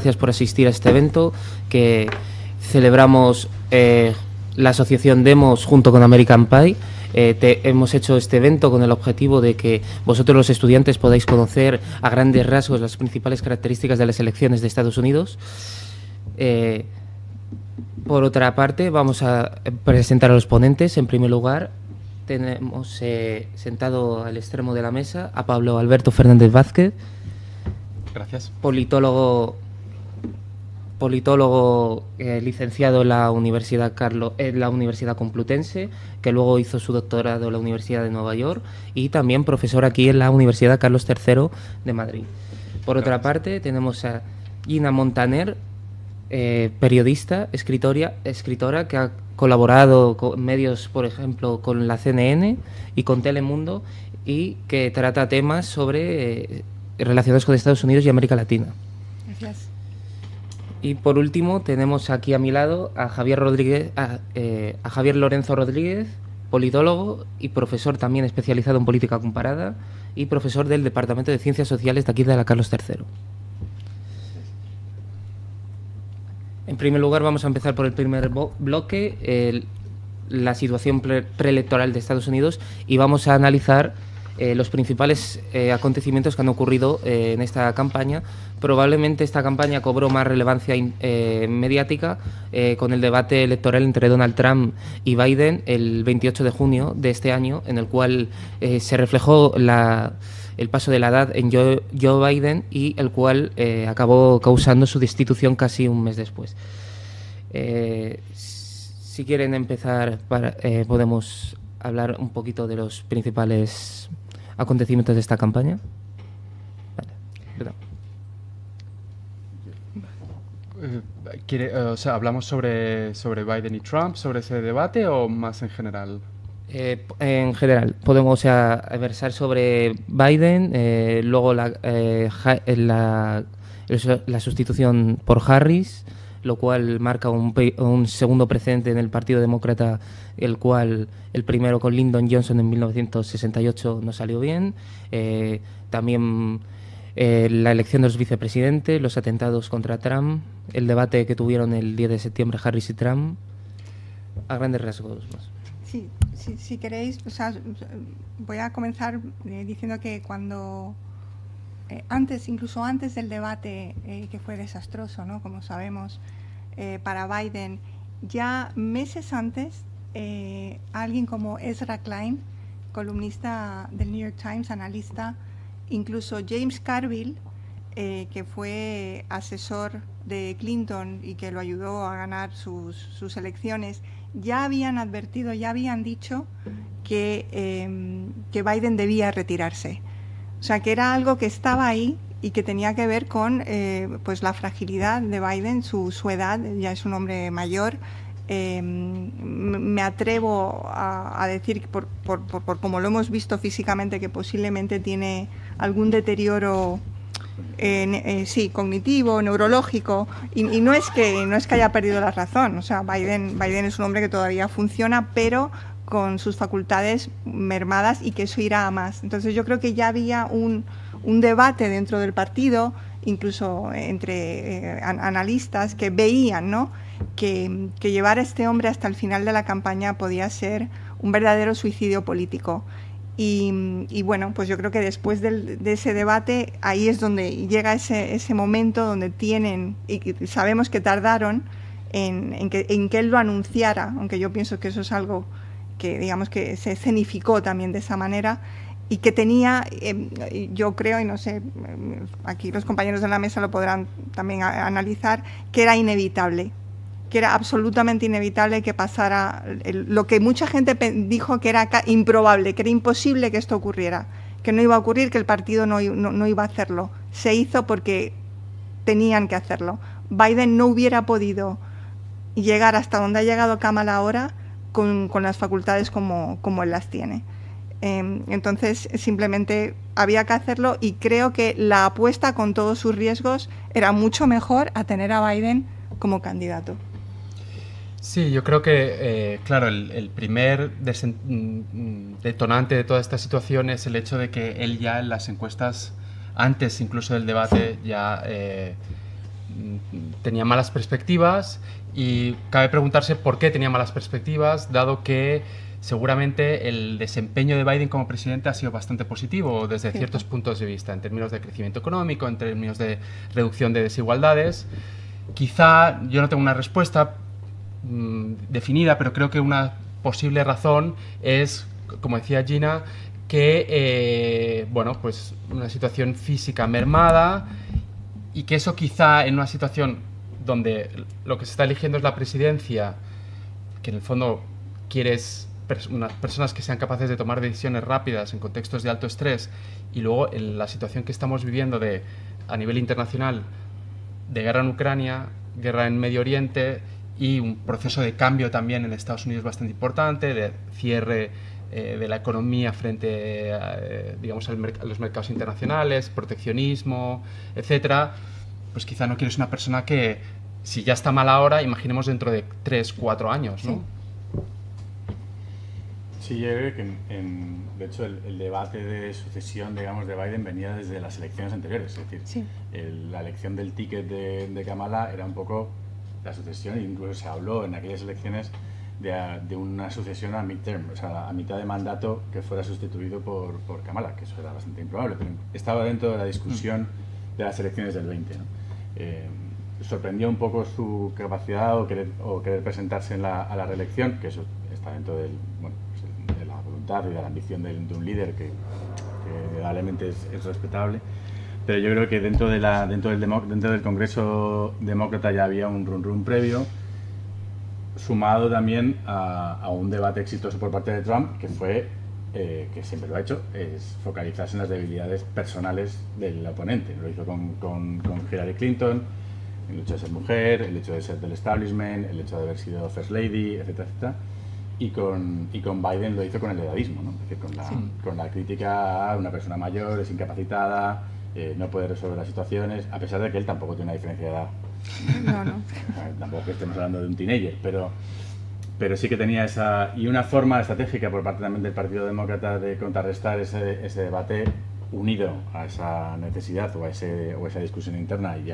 gracias por asistir a este evento que celebramos la asociación Demos junto con American Pie. Hemos hecho este evento con el objetivo de que vosotros los estudiantes podáis conocer a grandes rasgos las principales características de las elecciones de Estados Unidos. Por otra parte, vamos a presentar a los ponentes. En primer lugar, tenemos sentado al extremo de la mesa a Pablo Alberto Fernández Vázquez. Gracias. Politólogo licenciado en la Universidad Complutense, que luego hizo su doctorado en la Universidad de Nueva York, y también profesor aquí en la Universidad Carlos III de Madrid. Por otra parte, tenemos a Gina Montaner, periodista, escritora que ha colaborado con medios, por ejemplo, con la CNN y con Telemundo, y que trata temas sobre relacionados con Estados Unidos y América Latina. Gracias. Y por último tenemos aquí a mi lado a Javier Lorenzo Rodríguez, politólogo y profesor también especializado en política comparada y profesor del Departamento de Ciencias Sociales de aquí de la Carlos III. En primer lugar vamos a empezar por el primer bloque, la situación preelectoral de Estados Unidos, y vamos a analizar los principales acontecimientos que han ocurrido en esta campaña. Probablemente esta campaña cobró más relevancia mediática con el debate electoral entre Donald Trump y Biden el 28 de junio de este año, en el cual se reflejó el paso de la edad en Joe Biden, y el cual acabó causando su destitución casi un mes después. Si quieren empezar, podemos hablar un poquito de los principales acontecimientos de esta campaña. Vale. ¿Hablamos sobre Biden y Trump, sobre ese debate, o más en general? En general, podemos versar sobre Biden, luego la sustitución por Harris, lo cual marca un segundo precedente en el Partido Demócrata, el cual el primero con Lyndon Johnson en 1968 no salió bien. También la elección de los vicepresidentes, los atentados contra Trump, el debate que tuvieron el 10 de septiembre Harris y Trump, a grandes rasgos más. Sí, si queréis, voy a comenzar diciendo que cuando incluso antes del debate, que fue desastroso, ¿no? Como sabemos, para Biden, ya meses antes, alguien como Ezra Klein, columnista del New York Times, analista, incluso James Carville, que fue asesor de Clinton y que lo ayudó a ganar sus elecciones, ya habían advertido, ya habían dicho que Biden debía retirarse. O sea, que era algo que estaba ahí y que tenía que ver con pues la fragilidad de Biden, su edad, ya es un hombre mayor. Me atrevo a decir, por como lo hemos visto físicamente, que posiblemente tiene algún deterioro cognitivo, neurológico, y no es que haya perdido la razón. O sea, Biden es un hombre que todavía funciona, pero con sus facultades mermadas, y que eso irá a más. Entonces yo creo que ya había un debate dentro del partido, incluso entre analistas, que veían, ¿no?, que llevar a este hombre hasta el final de la campaña podía ser un verdadero suicidio político. Y bueno, pues yo creo que después de ese debate, ahí es donde llega ese momento donde tienen, y sabemos que tardaron en que él lo anunciara, aunque yo pienso que eso es algo que, digamos, que se escenificó también de esa manera, y que tenía, yo creo, y no sé, aquí los compañeros de la mesa lo podrán también analizar, que era inevitable, que era absolutamente inevitable que pasara lo que mucha gente dijo que era improbable, que era imposible que esto ocurriera, que no iba a ocurrir, que el partido no iba a hacerlo. Se hizo porque tenían que hacerlo. Biden no hubiera podido llegar hasta donde ha llegado Kamala ahora con las facultades como él las tiene. Entonces simplemente había que hacerlo, y creo que la apuesta, con todos sus riesgos, era mucho mejor a tener a Biden como candidato. Sí, yo creo que, claro, el primer detonante de toda esta situación es el hecho de que él ya en las encuestas, antes incluso del debate, ya tenía malas perspectivas, y cabe preguntarse por qué tenía malas perspectivas, dado que seguramente el desempeño de Biden como presidente ha sido bastante positivo desde ciertos puntos de vista, en términos de crecimiento económico, en términos de reducción de desigualdades. Quizá yo no tengo una respuesta definida, pero creo que una posible razón es, como decía Gina, que bueno, pues una situación física mermada, y que eso quizá en una situación donde lo que se está eligiendo es la presidencia, que en el fondo quieres unas personas que sean capaces de tomar decisiones rápidas en contextos de alto estrés, y luego en la situación que estamos viviendo a nivel internacional, de guerra en Ucrania, guerra en Medio Oriente, y un proceso de cambio también en Estados Unidos bastante importante, de cierre de la economía frente a, digamos, a los mercados internacionales, proteccionismo, etcétera, pues quizá no quieres una persona que, si ya está mal ahora, imaginemos dentro de 3, 4 años, ¿no? Sí, yo creo que de hecho el debate de sucesión, digamos, de Biden venía desde las elecciones anteriores, es decir, la elección del ticket de Kamala era un poco la sucesión, e incluso se habló en aquellas elecciones de una sucesión a midterm, o sea, a mitad de mandato, que fuera sustituido por Kamala, que eso era bastante improbable, pero estaba dentro de la discusión de las elecciones del 20, ¿no? Sorprendió un poco su capacidad o querer presentarse a la reelección, que eso está dentro de la voluntad y de la ambición de un líder que indudablemente es respetable. Pero yo creo que dentro del Congreso demócrata ya había un run previo, sumado también a un debate exitoso por parte de Trump, que fue, que siempre lo ha hecho, es focalizarse en las debilidades personales del oponente. Lo hizo con Hillary Clinton, el hecho de ser mujer, el hecho de ser del establishment, el hecho de haber sido First Lady, etcétera, etcétera. Y con Biden lo hizo con el edadismo, ¿no? Es decir, con la crítica a una persona mayor, es incapacitada, no puede resolver las situaciones, a pesar de que él tampoco tiene una diferencia de edad. No. Tampoco que estemos hablando de un teenager, pero sí que tenía y una forma estratégica por parte también del Partido Demócrata de contrarrestar ese debate, unido a esa necesidad o a esa discusión interna y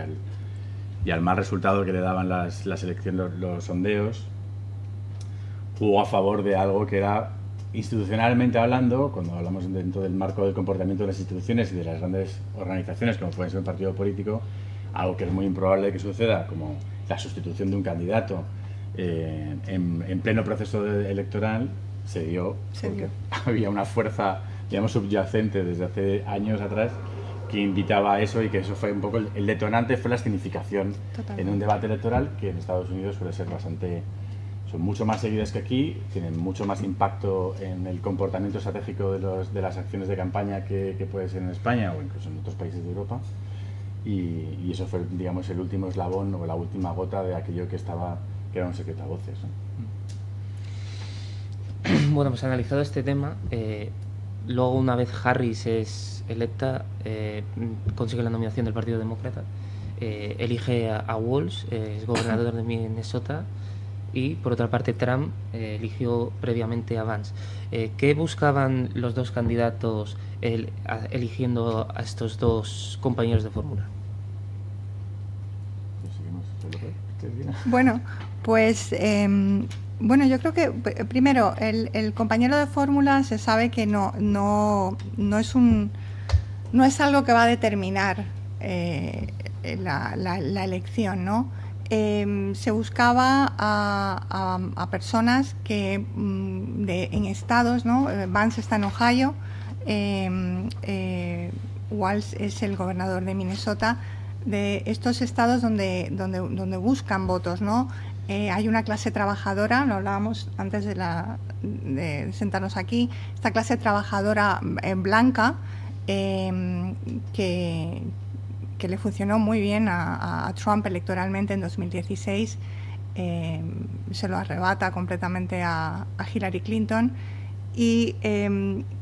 al mal resultado que le daban las elecciones, los sondeos, jugó a favor de algo que era, institucionalmente hablando, cuando hablamos dentro del marco del comportamiento de las instituciones y de las grandes organizaciones, como puede ser un partido político, algo que es muy improbable que suceda, como la sustitución de un candidato en pleno proceso electoral, se dio porque había una fuerza, digamos, subyacente desde hace años atrás que invitaba a eso, y que eso fue un poco el detonante, fue la escenificación en un debate electoral que en Estados Unidos suele ser son mucho más seguidas que aquí, tienen mucho más impacto en el comportamiento estratégico de las acciones de campaña que puede ser en España o incluso en otros países de Europa, y eso fue, digamos, el último eslabón o la última gota de aquello que era un secreto a voces, ¿no? Bueno, pues analizado este tema, luego una vez Harris es electa, consigue la nominación del Partido Demócrata, elige a Walz, es gobernador de Minnesota, y por otra parte Trump eligió previamente a Vance. ¿Qué buscaban los dos candidatos eligiendo a estos dos compañeros de fórmula? Bueno, pues yo creo que primero el compañero de fórmula se sabe que no es algo que va a determinar la elección, ¿no? Se buscaba a personas que en estados, ¿no? Vance está en Ohio, Walz es el gobernador de Minnesota, de estos estados donde buscan votos, ¿no? Hay una clase trabajadora, lo hablábamos antes de sentarnos aquí, esta clase trabajadora blanca que le funcionó muy bien a Trump electoralmente en 2016, se lo arrebata completamente a Hillary Clinton, y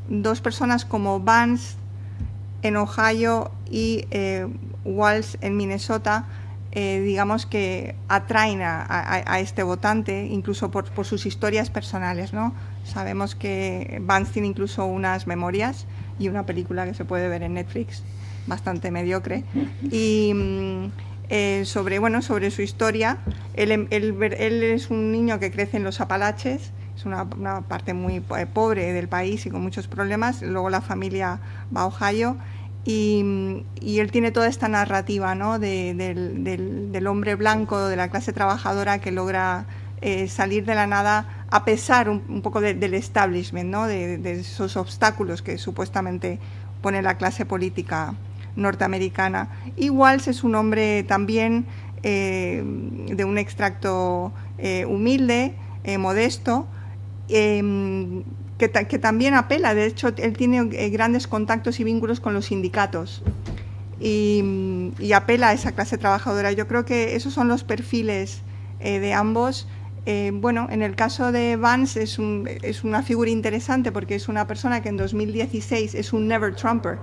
dos personas como Vance en Ohio y Walz en Minnesota, digamos que atraen a este votante, incluso por sus historias personales, ¿no? Sabemos que Vance tiene incluso unas memorias y una película que se puede ver en Netflix, bastante mediocre, y sobre su historia. Él es un niño que crece en los Apalaches, es una parte muy pobre del país y con muchos problemas. Luego la familia va a Ohio y él tiene toda esta narrativa, ¿no?, del hombre blanco, de la clase trabajadora que logra salir de la nada a pesar un poco del establishment, ¿no?, de esos obstáculos que supuestamente pone la clase política norteamericana. Y Walsh es un hombre también de un extracto humilde, modesto, que también apela. De hecho, él tiene grandes contactos y vínculos con los sindicatos y apela a esa clase trabajadora. Yo creo que esos son los perfiles de ambos. En el caso de Vance es una figura interesante porque es una persona que en 2016 es un never Trumper.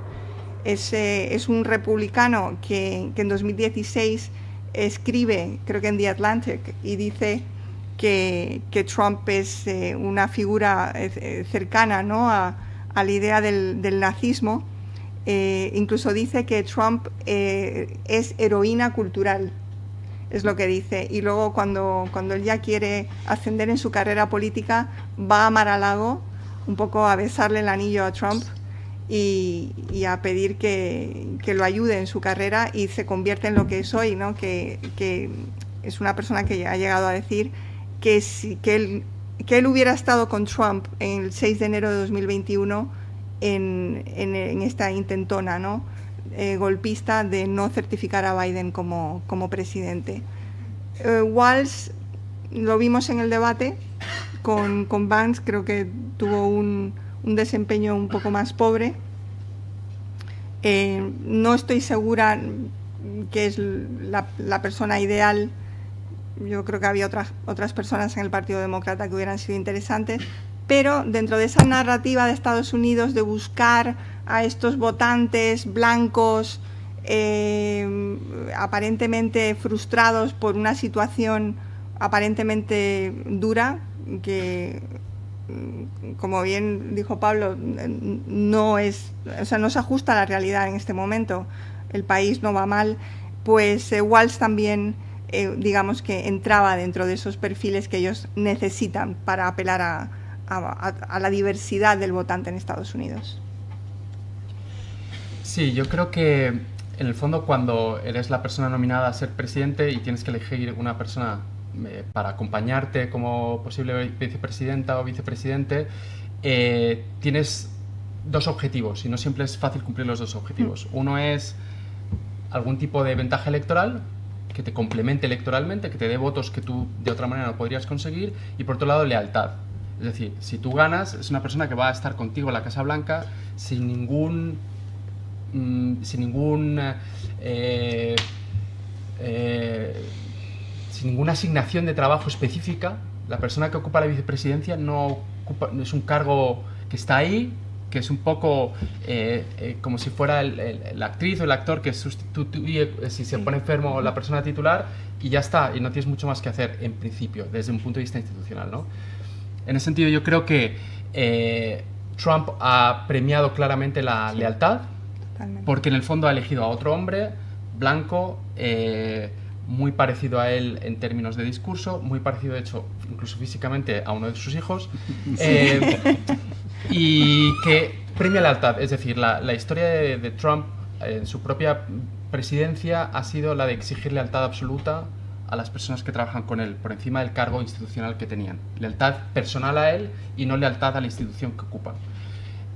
Es un republicano que en 2016 escribe, creo que en The Atlantic, y dice que Trump es una figura cercana, ¿no?, a la idea del nazismo. Incluso dice que Trump es heroína cultural, es lo que dice. Y luego cuando él ya quiere ascender en su carrera política, va a Mar-a-Lago un poco a besarle el anillo a Trump y a pedir que lo ayude en su carrera y se convierte en lo que es hoy, ¿no?, que es una persona que ha llegado a decir que él hubiera estado con Trump el 6 de enero de 2021 en esta intentona, ¿no?, golpista de no certificar a Biden como presidente. Walsh lo vimos en el debate con Vance, creo que tuvo un desempeño un poco más pobre. No estoy segura que es la persona ideal. Yo creo que había otras personas en el Partido Demócrata que hubieran sido interesantes, pero dentro de esa narrativa de Estados Unidos de buscar a estos votantes blancos aparentemente frustrados por una situación aparentemente dura, que, como bien dijo Pablo, no se ajusta a la realidad en este momento. El país no va mal, pues Walsh también digamos que entraba dentro de esos perfiles que ellos necesitan para apelar a la diversidad del votante en Estados Unidos. Sí, yo creo que en el fondo cuando eres la persona nominada a ser presidente y tienes que elegir una persona para acompañarte como posible vicepresidenta o vicepresidente, tienes dos objetivos y no siempre es fácil cumplir los dos objetivos. Uno es algún tipo de ventaja electoral que te complemente electoralmente, que te dé votos que tú de otra manera no podrías conseguir, y por otro lado lealtad. Es decir, si tú ganas, es una persona que va a estar contigo en la Casa Blanca sin ninguna asignación de trabajo específica. La persona que ocupa la vicepresidencia no es un cargo que está ahí, que es un poco como si fuera la actriz o el actor que sustituye si se pone enfermo la persona titular, y ya está, y no tienes mucho más que hacer en principio, desde un punto de vista institucional, ¿no? En ese sentido yo creo que Trump ha premiado claramente la lealtad, porque en el fondo ha elegido a otro hombre blanco, muy parecido a él en términos de discurso, muy parecido de hecho incluso físicamente a uno de sus hijos, y que premia lealtad. Es decir, la historia de Trump en su propia presidencia ha sido la de exigir lealtad absoluta a las personas que trabajan con él, por encima del cargo institucional que tenían. Lealtad personal a él y no lealtad a la institución que ocupan.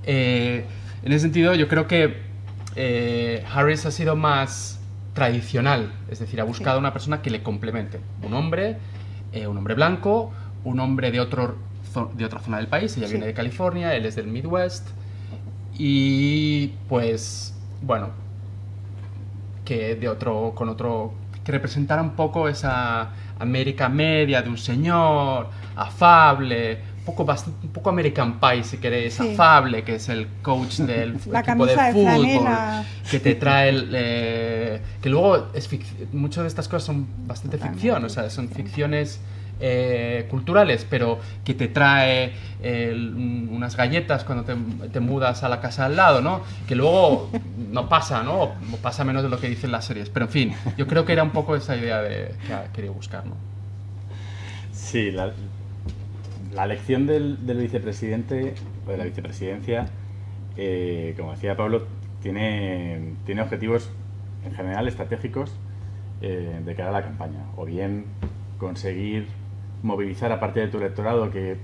En ese sentido, yo creo que Harris ha sido más tradicional, es decir, ha buscado una persona que le complemente. Un hombre blanco, un hombre de otra zona del país. Ella viene de California, él es del Midwest, y pues, bueno, que que representara un poco esa América media de un señor afable, un poco American Pie, si queréis, afable, que es el coach del equipo de fútbol, que te trae que luego muchas de estas cosas son bastante ficción, o sea, son ficciones culturales, pero que te trae unas galletas cuando te mudas a la casa al lado, ¿no? Que luego no pasa, ¿no? O pasa menos de lo que dicen las series. Pero en fin, yo creo que era un poco esa idea que quería buscar, ¿no? Sí, la elección del vicepresidente o de la vicepresidencia, como decía Pablo, tiene objetivos en general estratégicos de cara a la campaña, o bien conseguir movilizar a parte de tu electorado, que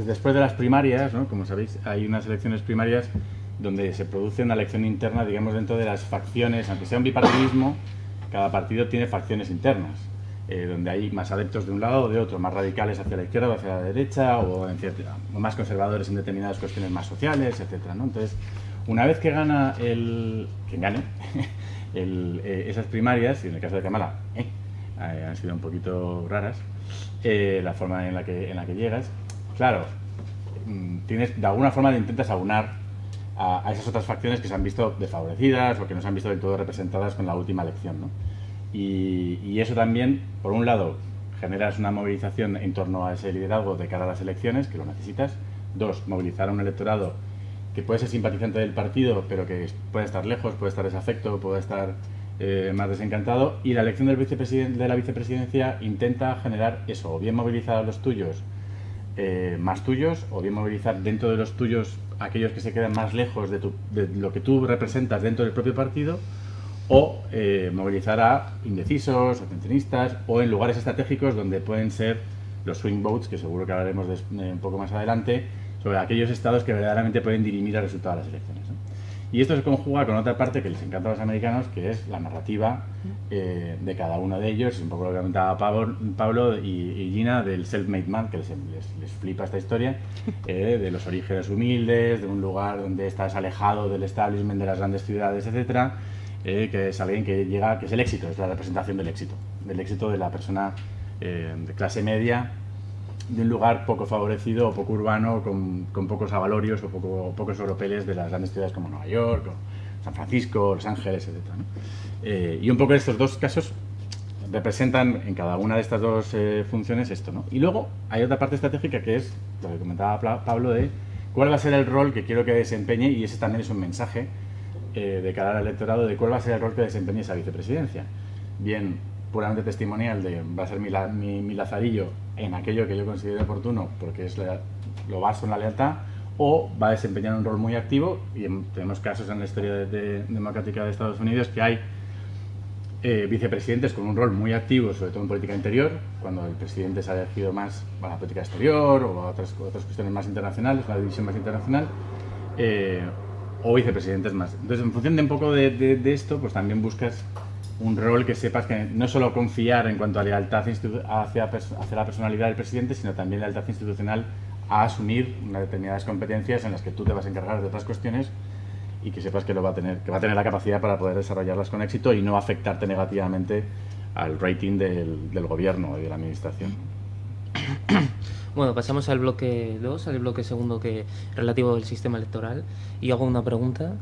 después de las primarias, ¿no? Como sabéis, hay unas elecciones primarias donde se produce una elección interna, digamos, dentro de las facciones, aunque sea un bipartidismo, cada partido tiene facciones internas, donde hay más adeptos de un lado o de otro, más radicales hacia la izquierda o hacia la derecha, o más conservadores en determinadas cuestiones más sociales, etcétera, ¿no? Entonces, una vez que gana quien gane esas primarias, y en el caso de Kamala han sido un poquito raras, la forma en la que llegas, claro, de alguna forma intentas aunar a esas otras facciones que se han visto desfavorecidas o que no se han visto del todo representadas con la última elección, ¿no? Y eso también, por un lado, generas una movilización en torno a ese liderazgo de cara a las elecciones, que lo necesitas. Dos, movilizar a un electorado que puede ser simpatizante del partido, pero que puede estar lejos, puede estar desafecto, puede estar más desencantado. Y la elección de la vicepresidencia intenta generar eso, o bien movilizar a los tuyos más tuyos, o bien movilizar dentro de los tuyos aquellos que se quedan más lejos de lo que tú representas dentro del propio partido, o movilizar a indecisos, abstencionistas, o en lugares estratégicos donde pueden ser los swing votes, que seguro que hablaremos un poco más adelante, sobre aquellos estados que verdaderamente pueden dirimir el resultado de las elecciones, ¿no? Y esto se conjuga con otra parte que les encanta a los americanos, que es la narrativa de cada uno de ellos. Es un poco lo que comentaba Pablo y Gina del self-made man, que les flipa esta historia, de los orígenes humildes, de un lugar donde estás alejado del establishment de las grandes ciudades, etcétera, que es alguien que llega, que es el éxito, es la representación del éxito de la persona de clase media, de un lugar poco favorecido o poco urbano, con pocos avalorios o pocos oropeles de las grandes ciudades como Nueva York, o San Francisco, Los Ángeles, etc., ¿no? Y un poco estos dos casos representan en cada una de estas dos funciones esto, ¿no? Y luego hay otra parte estratégica que es lo que comentaba Pablo, de cuál va a ser el rol que quiero que desempeñe, y ese también es un mensaje de cara al electorado de cuál va a ser el rol que desempeñe esa vicepresidencia. Bien puramente testimonial, de va a ser mi lazarillo en aquello que yo considero oportuno porque es lo baso en la lealtad, o va a desempeñar un rol muy activo, y tenemos casos en la historia democrática de Estados Unidos que hay vicepresidentes con un rol muy activo, sobre todo en política interior, cuando el presidente se ha elegido más a la política exterior o a otras cuestiones más internacionales, una división más internacional, o vicepresidentes más. Entonces, en función de un poco de esto, pues también buscas un rol que sepas que no solo confiar en cuanto a lealtad hacia la personalidad del presidente, sino también lealtad institucional a asumir unas determinadas competencias en las que tú te vas a encargar de otras cuestiones, y que sepas que va a tener la capacidad para poder desarrollarlas con éxito y no afectarte negativamente al rating del gobierno y de la administración. Bueno, pasamos al bloque 2, al bloque segundo, que relativo al sistema electoral. Y hago una pregunta.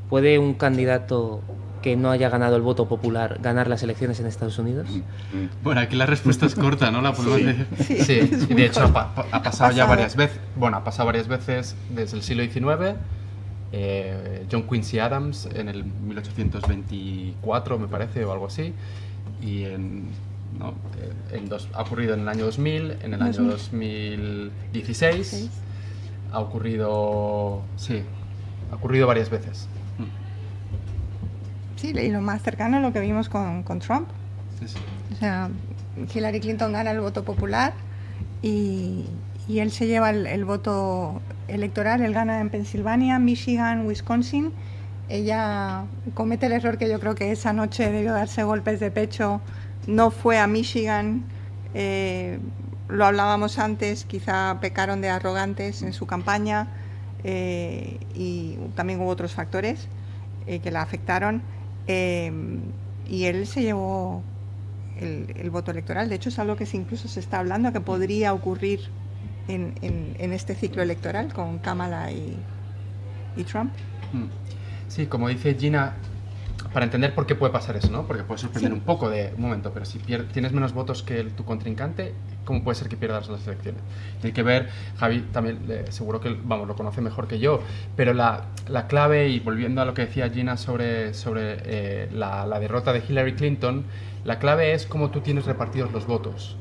¿Puede un candidato que no haya ganado el voto popular ganar las elecciones en Estados Unidos? Bueno, aquí la respuesta es corta, ¿no? Sí, y de hecho ha pasado ya varias veces. Bueno, ha pasado varias veces desde el siglo XIX. John Quincy Adams en el 1824, me parece, o algo así. Y ha ocurrido en el año 2000, en el año 2016. Ha ocurrido varias veces. Sí, y lo más cercano es lo que vimos con Trump. Sí. O sea, Hillary Clinton gana el voto popular y él se lleva el voto electoral. Él gana en Pensilvania, Michigan, Wisconsin. Ella comete el error que yo creo que esa noche debió darse golpes de pecho. No fue a Michigan. Lo hablábamos antes, quizá pecaron de arrogantes en su campaña, y también hubo otros factores que la afectaron. Y él se llevó el voto electoral. De hecho, es algo que incluso se está hablando que podría ocurrir en este ciclo electoral con Kamala y Trump. Sí, como dice Gina, para entender por qué puede pasar eso, ¿no? Porque puede sorprender un poco de un momento, pero si tienes menos votos que tu contrincante, ¿cómo puede ser que pierdas las elecciones? Hay que ver, Javi también seguro que lo conoce mejor que yo, pero la clave, y volviendo a lo que decía Gina sobre la derrota de Hillary Clinton, la clave es cómo tú tienes repartidos los votos.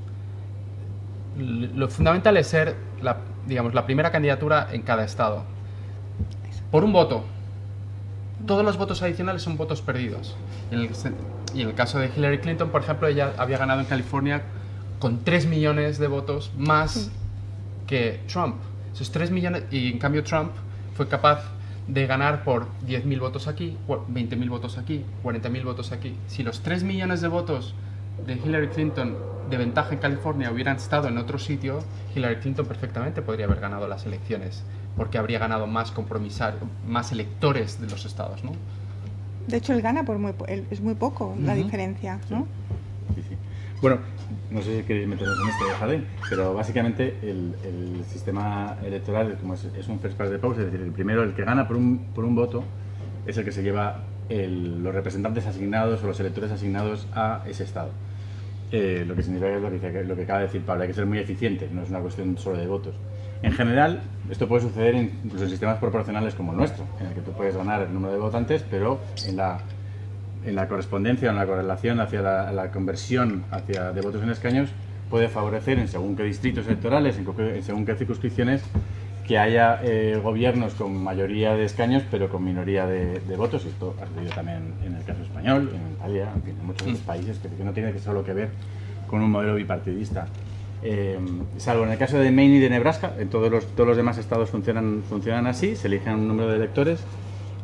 Lo fundamental es ser la primera candidatura en cada estado. Por un voto. Todos los votos adicionales son votos perdidos. Y en el caso de Hillary Clinton, por ejemplo, ella había ganado en California con 3 millones de votos más que Trump. Esos 3 millones, y en cambio Trump fue capaz de ganar por 10.000 votos aquí, 20.000 votos aquí, 40.000 votos aquí. Si los 3 millones de votos de Hillary Clinton de ventaja en California hubieran estado en otro sitio, Hillary Clinton perfectamente podría haber ganado las elecciones, porque habría ganado más más electores de los estados, ¿no? De hecho, él gana es muy poco la diferencia, ¿no? Sí, sí. Bueno, no sé si queréis meteros en esto, Jadén, pero básicamente el sistema electoral como es un first past the post, es decir, el primero, el que gana por un voto, es el que se lleva los representantes asignados o los electores asignados a ese estado. Lo que significa que es lo que acaba de decir Pablo, hay que ser muy eficiente, no es una cuestión solo de votos. En general, esto puede suceder incluso en sistemas proporcionales como el nuestro, en el que tú puedes ganar el número de votantes, pero en la correspondencia, en la correlación hacia la conversión de votos en escaños, puede favorecer en según qué distritos electorales, en según qué circunscripciones, que haya gobiernos con mayoría de escaños, pero con minoría de votos. Y esto ha sucedido también en el caso español, en Italia, en fin, en muchos otros países, que no tiene solo que ver con un modelo bipartidista. Salvo en el caso de Maine y de Nebraska, en todos los demás estados funcionan así, se eligen un número de electores,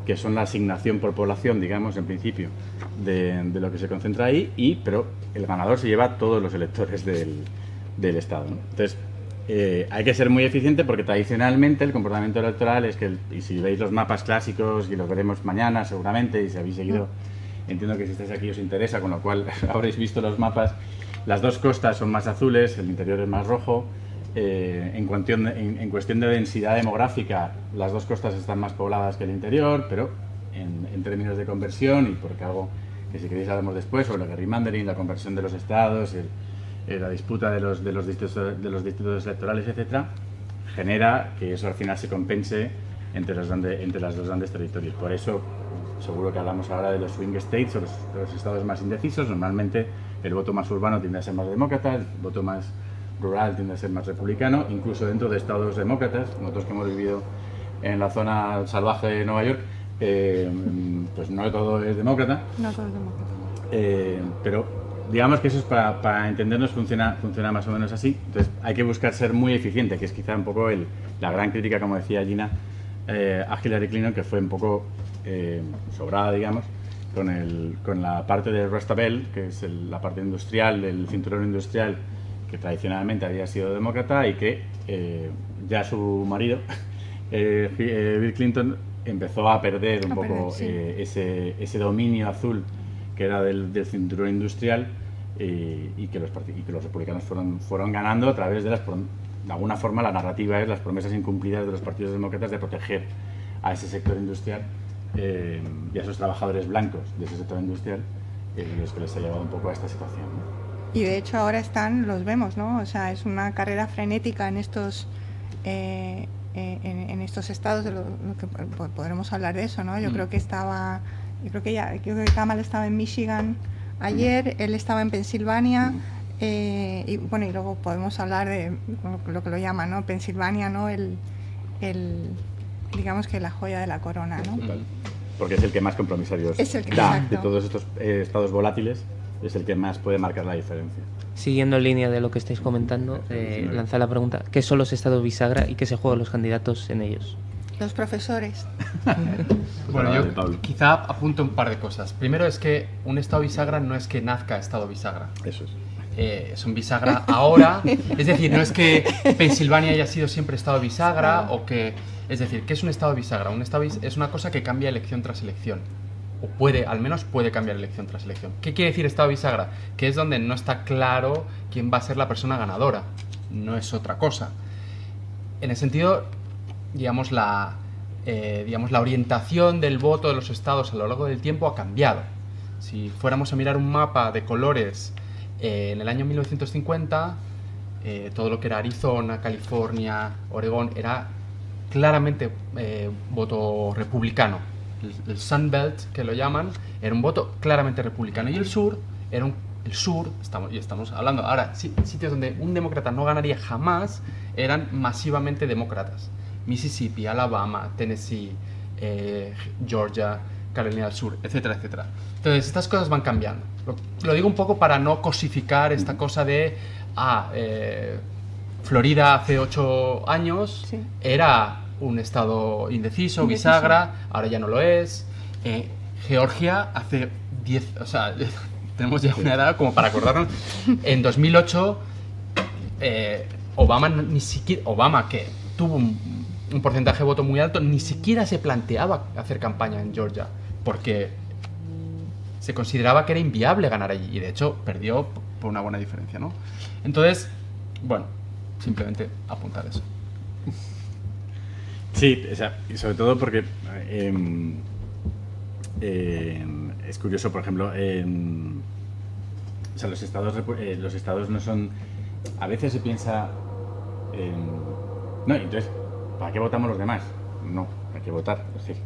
que son la asignación por población, digamos, en principio, de lo que se concentra ahí, pero el ganador se lleva todos los electores del estado, ¿no? Entonces, hay que ser muy eficiente porque tradicionalmente el comportamiento electoral es que, y si veis los mapas clásicos, y los veremos mañana seguramente, y si habéis seguido, entiendo que si estáis aquí os interesa, con lo cual habréis visto los mapas, las dos costas son más azules, el interior es más rojo. En cuestión de densidad demográfica, las dos costas están más pobladas que el interior, pero en términos de conversión, y porque algo que si queréis hablamos después, sobre el gerrymandering, la conversión de los estados, la disputa de los distritos electorales, etcétera, genera que eso al final se compense entre las dos grandes territorios. Por eso, seguro que hablamos ahora de los swing states, o los estados más indecisos. Normalmente el voto más urbano tiende a ser más demócrata, el voto más rural tiende a ser más republicano, incluso dentro de estados demócratas. Nosotros que hemos vivido en la zona salvaje de Nueva York, pues no todo es demócrata. No todo es demócrata. Pero digamos que eso es para entendernos, funciona más o menos así. Entonces hay que buscar ser muy eficiente, que es quizá un poco la gran crítica, como decía Gina, a Hillary Clinton, que fue un poco sobrada, digamos, con la parte de Rust Belt, que es la parte industrial, del cinturón industrial, que tradicionalmente había sido demócrata, y que ya su marido, Bill Clinton, empezó a perder un poco ese dominio azul que era del cinturón industrial, y que los republicanos fueron ganando a través de alguna forma la narrativa es las promesas incumplidas de los partidos demócratas de proteger a ese sector industrial y a esos trabajadores blancos de ese sector industrial, los que les ha llevado un poco a esta situación, ¿no? Y de hecho ahora los vemos, ¿no? O sea, es una carrera frenética en estos estados, de lo que podremos hablar de eso, ¿no? Yo creo que Kamala estaba en Michigan ayer, él estaba en Pensilvania, y bueno, y luego podemos hablar de lo que lo llaman, ¿no? Pensilvania, ¿no? Digamos que la joya de la corona, ¿no? Porque es el que más compromisarios da de todos estos estados volátiles. Es el que más puede marcar la diferencia. Siguiendo en línea de lo que estáis comentando, lanza la pregunta: ¿qué son los estados bisagra y qué se juegan los candidatos en ellos? Los profesores. Bueno, yo quizá apunto un par de cosas. Primero es que un estado bisagra no es que nazca estado bisagra. Eso es. Es un bisagra ahora, es decir, no es que Pensilvania haya sido siempre estado bisagra, o que, es decir, ¿qué es un estado bisagra? Un estado es una cosa que cambia elección tras elección, o al menos puede cambiar elección tras elección. ¿Qué quiere decir estado bisagra? Que es donde no está claro quién va a ser la persona ganadora, no es otra cosa. En el sentido, digamos, digamos, la orientación del voto de los estados a lo largo del tiempo ha cambiado. Si fuéramos a mirar un mapa de colores en el año 1950, todo lo que era Arizona, California, Oregón, era claramente voto republicano. El Sun Belt, que lo llaman, era un voto claramente republicano. Y el sur era estamos hablando ahora, sitios donde un demócrata no ganaría jamás, eran masivamente demócratas. Mississippi, Alabama, Tennessee, Georgia, Carolina del Sur, etcétera, etcétera. Entonces, estas cosas van cambiando. Lo digo un poco para no cosificar esta cosa de Florida hace 8 años era un estado indeciso, bisagra, ahora ya no lo es. Georgia hace 10, o sea, tenemos ya una edad como para acordarnos. En 2008, Obama, que tuvo un porcentaje de voto muy alto, ni siquiera se planteaba hacer campaña en Georgia, porque se consideraba que era inviable ganar allí, y de hecho perdió por una buena diferencia, ¿no? Entonces, bueno, simplemente apuntar eso. Sí, o sea, y sobre todo porque es curioso, por ejemplo, o sea, los estados no son... A veces se piensa... no, entonces, ¿para qué votamos los demás? No, hay que votar. Es decir,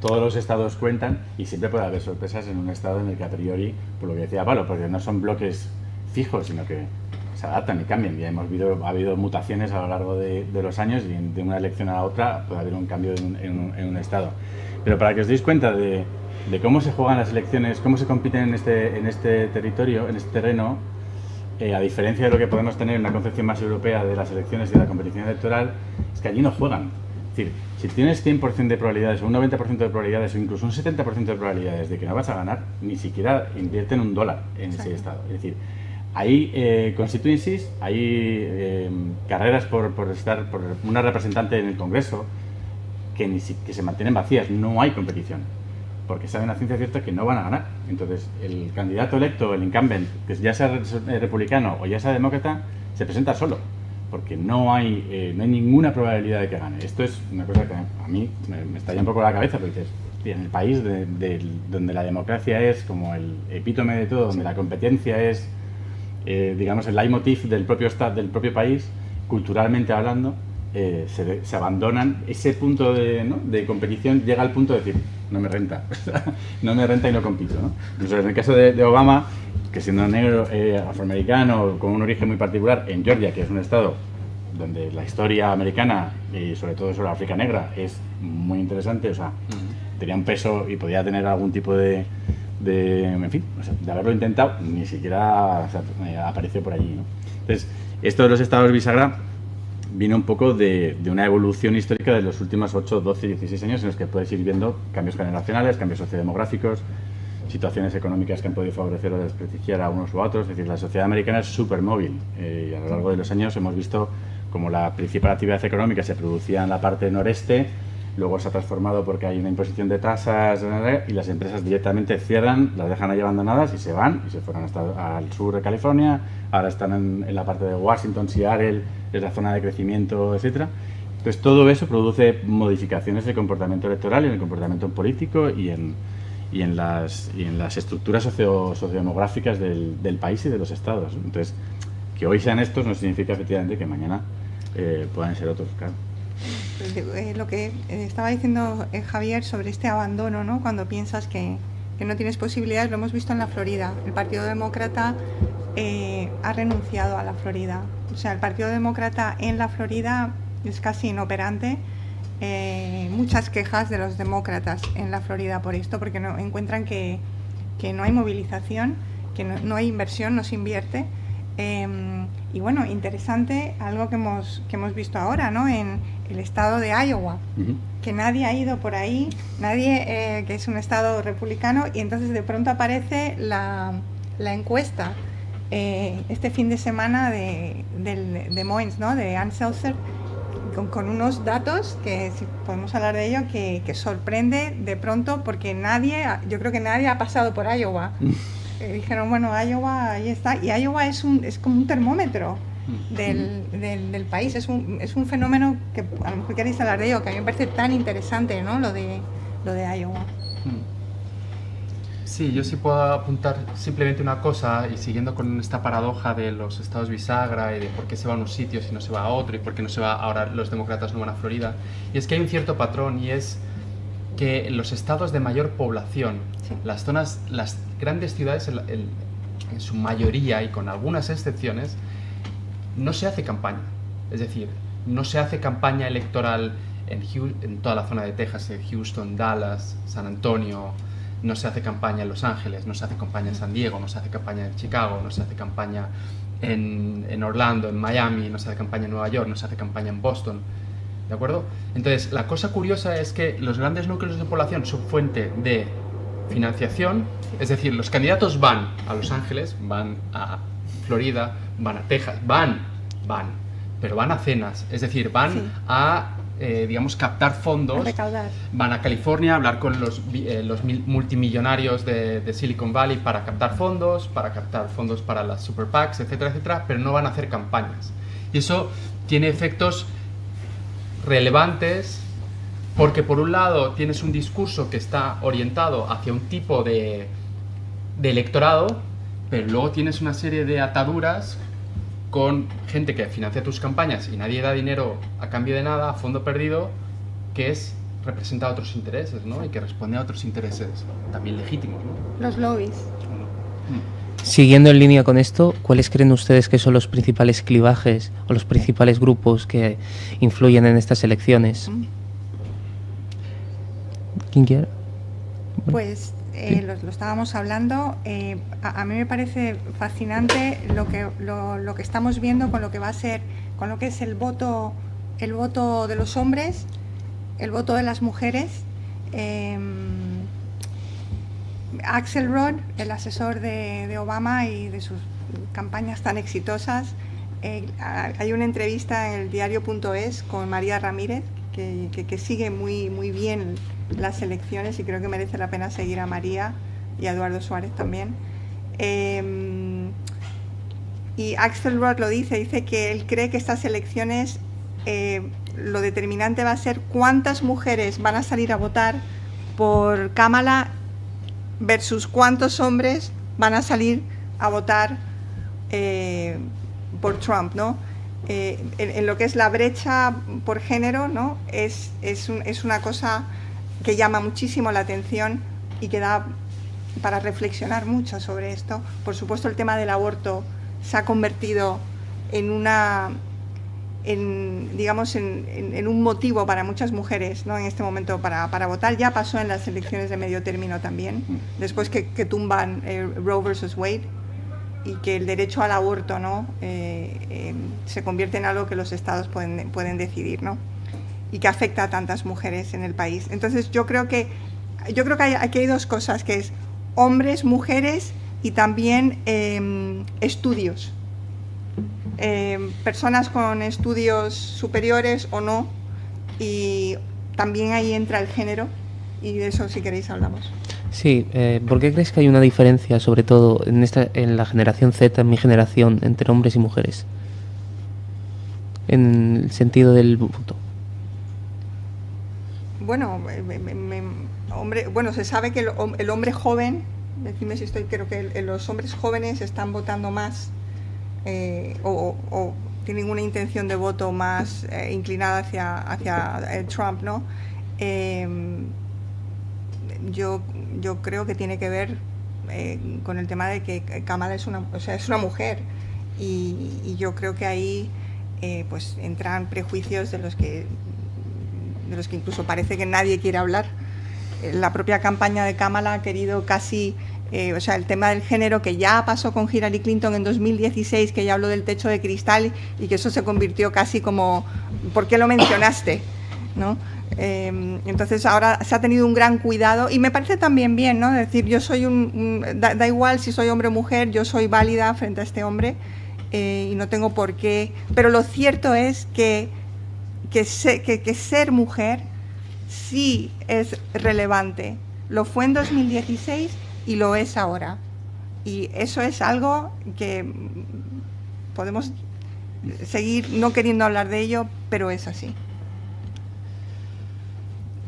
todos los estados cuentan y siempre puede haber sorpresas en un estado en el que a priori, por lo que decía Pablo, porque no son bloques fijos, sino que se adaptan y cambian. Ya ha habido mutaciones a lo largo de los años, y de una elección a la otra puede haber un cambio en un estado. Pero para que os deis cuenta de cómo se juegan las elecciones, cómo se compiten en este territorio, en este terreno, a diferencia de lo que podemos tener en una concepción más europea de las elecciones y de la competición electoral, es que allí no juegan. Es decir, si tienes 100% de probabilidades, o un 90% de probabilidades, o incluso un 70% de probabilidades de que no vas a ganar, ni siquiera invierten $1 en ese estado. Es decir, hay constituencies, hay carreras por una representante en el Congreso que se mantienen vacías, no hay competición, porque saben a ciencia cierta que no van a ganar. Entonces, el candidato electo, el incumbent, que ya sea republicano o ya sea demócrata, se presenta solo, porque no hay ninguna probabilidad de que gane. Esto es una cosa que a mí me estalla un poco la cabeza, porque dices, en el país donde la democracia es como el epítome de todo, donde la competencia es, digamos, el leitmotiv del propio país, culturalmente hablando, se abandonan ese punto de competición, llega al punto de decir, no me renta, no me renta y no compito, ¿no? Entonces, en el caso de Obama, que siendo negro, afroamericano, con un origen muy particular, en Georgia, que es un estado donde la historia americana, y sobre todo sobre la África negra, es muy interesante, o sea, tenía un peso y podía tener algún tipo en fin, o sea, de haberlo intentado, ni siquiera apareció por allí, ¿no? Entonces, esto de los estados bisagra vino un poco de una evolución histórica de los últimos 8, 12, 16 años, en los que puedes ir viendo cambios generacionales, cambios sociodemográficos, situaciones económicas que han podido favorecer o desprestigiar a unos u otros. Es decir, la sociedad americana es súper móvil, y a lo largo de los años hemos visto como la principal actividad económica se producía en la parte noreste, luego se ha transformado porque hay una imposición de tasas y las empresas directamente cierran, las dejan ahí abandonadas y se van, y se fueron hasta al sur de California, ahora están en la parte de Washington, Seattle, es la zona de crecimiento, etcétera. Entonces todo eso produce modificaciones del comportamiento electoral, en el comportamiento político y en las estructuras sociodemográficas del país y de los estados. Entonces, que hoy sean estos no significa efectivamente que mañana puedan ser otros, claro. Lo que estaba diciendo Javier sobre este abandono, ¿no? Cuando piensas que no tienes posibilidades, lo hemos visto en la Florida. El Partido Demócrata ha renunciado a la Florida. O sea, el Partido Demócrata en la Florida es casi inoperante. Muchas quejas de los demócratas en la Florida por esto, porque no encuentran que no hay movilización, que no hay inversión, no se invierte. Y bueno, interesante algo que hemos visto ahora, ¿no? En el estado de Iowa, que nadie ha ido por ahí, nadie, que es un estado republicano, y entonces de pronto aparece la encuesta este fin de semana de Moines, ¿no? De Ann Seltzer, con unos datos que, si podemos hablar de ello, que sorprende de pronto, porque yo creo que nadie ha pasado por Iowa. Dijeron, bueno, Iowa, ahí está, y Iowa es como un termómetro. del país. Es un fenómeno que a lo mejor queréis hablar de ello, que a mí me parece tan interesante, ¿no? Lo de Iowa. Sí, yo sí puedo apuntar simplemente una cosa, y siguiendo con esta paradoja de los estados bisagra y de por qué se va a unos sitios y no se va a otro, y por qué no se va ahora los demócratas no van a Florida, y es que hay un cierto patrón, y es que los estados de mayor población, sí, las grandes ciudades en su mayoría y con algunas excepciones, no se hace campaña. Es decir, no se hace campaña electoral en toda la zona de Texas, en Houston, Dallas, San Antonio. No se hace campaña en Los Ángeles, no se hace campaña en San Diego, no se hace campaña en Chicago, no se hace campaña en Orlando, en Miami, no se hace campaña en Nueva York, no se hace campaña en Boston. ¿De acuerdo? Entonces, la cosa curiosa es que los grandes núcleos de población son fuente de financiación, es decir, los candidatos van a Los Ángeles, van a Florida, van a Texas, pero van a cenas, es decir, van, sí, a digamos, captar fondos, van a California a hablar con los multimillonarios de Silicon Valley para captar fondos para las super PACs, etcétera, etcétera, pero no van a hacer campañas. Y eso tiene efectos relevantes porque, por un lado, tienes un discurso que está orientado hacia un tipo de electorado, pero luego tienes una serie de ataduras con gente que financia tus campañas y nadie da dinero a cambio de nada, a fondo perdido, que representa otros intereses, ¿no? Y que responde a otros intereses también legítimos, ¿no? Los lobbies. Siguiendo en línea con esto, ¿cuáles creen ustedes que son los principales clivajes o los principales grupos que influyen en estas elecciones? ¿Quién quiere? Pues lo estábamos hablando. A mí me parece fascinante lo que estamos viendo con lo que va a ser, con lo que es el voto de los hombres, el voto de las mujeres. Axelrod, el asesor de Obama y de sus campañas tan exitosas, hay una entrevista en el diario.es con María Ramírez que sigue muy bien las elecciones, y creo que merece la pena seguir a María y a Eduardo Suárez también. Y Axelrod lo dice que él cree que estas elecciones lo determinante va a ser cuántas mujeres van a salir a votar por Kamala versus cuántos hombres van a salir a votar por Trump, ¿no? En lo que es la brecha por género, ¿no? Es una cosa que llama muchísimo la atención y que da para reflexionar mucho sobre esto. Por supuesto, el tema del aborto se ha convertido en un motivo para muchas mujeres, ¿no? En este momento para votar. Ya pasó en las elecciones de medio término también, después que tumban Roe versus Wade, y que el derecho al aborto, ¿no? Se convierte en algo que los estados pueden decidir, ¿no? Y que afecta a tantas mujeres en el país. Entonces yo creo que aquí hay dos cosas, que es hombres, mujeres y también estudios. Personas con estudios superiores o no, y también ahí entra el género, y de eso, si queréis, hablamos. Sí, ¿por qué crees que hay una diferencia, sobre todo en la generación Z, en mi generación, entre hombres y mujeres? En el sentido del voto. Bueno, se sabe que el hombre joven, decime si creo que los hombres jóvenes están votando más o tienen una intención de voto más inclinada hacia Trump, ¿no? Yo creo que tiene que ver con el tema de que Kamala es una mujer, y yo creo que ahí pues entran prejuicios de los que incluso parece que nadie quiere hablar. La propia campaña de Kamala ha querido casi, el tema del género, que ya pasó con Hillary Clinton en 2016, que ya habló del techo de cristal, y que eso se convirtió casi como, ¿por qué lo mencionaste?, ¿no? Entonces ahora se ha tenido un gran cuidado, y me parece también bien, ¿no? Es decir, yo soy da igual si soy hombre o mujer, yo soy válida frente a este hombre, y no tengo por qué. Pero lo cierto es que ser mujer sí es relevante. Lo fue en 2016 y lo es ahora. Y eso es algo que podemos seguir no queriendo hablar de ello, pero es así.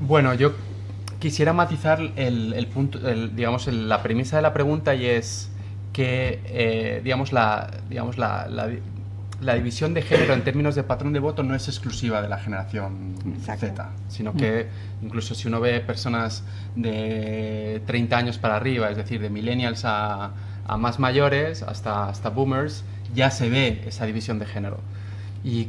Bueno, yo quisiera matizar el punto, digamos, la premisa de la pregunta, y es que, la división de género en términos de patrón de voto no es exclusiva de la generación Z, sino que incluso si uno ve personas de 30 años para arriba, es decir, de millennials a más mayores, hasta boomers, ya se ve esa división de género. Y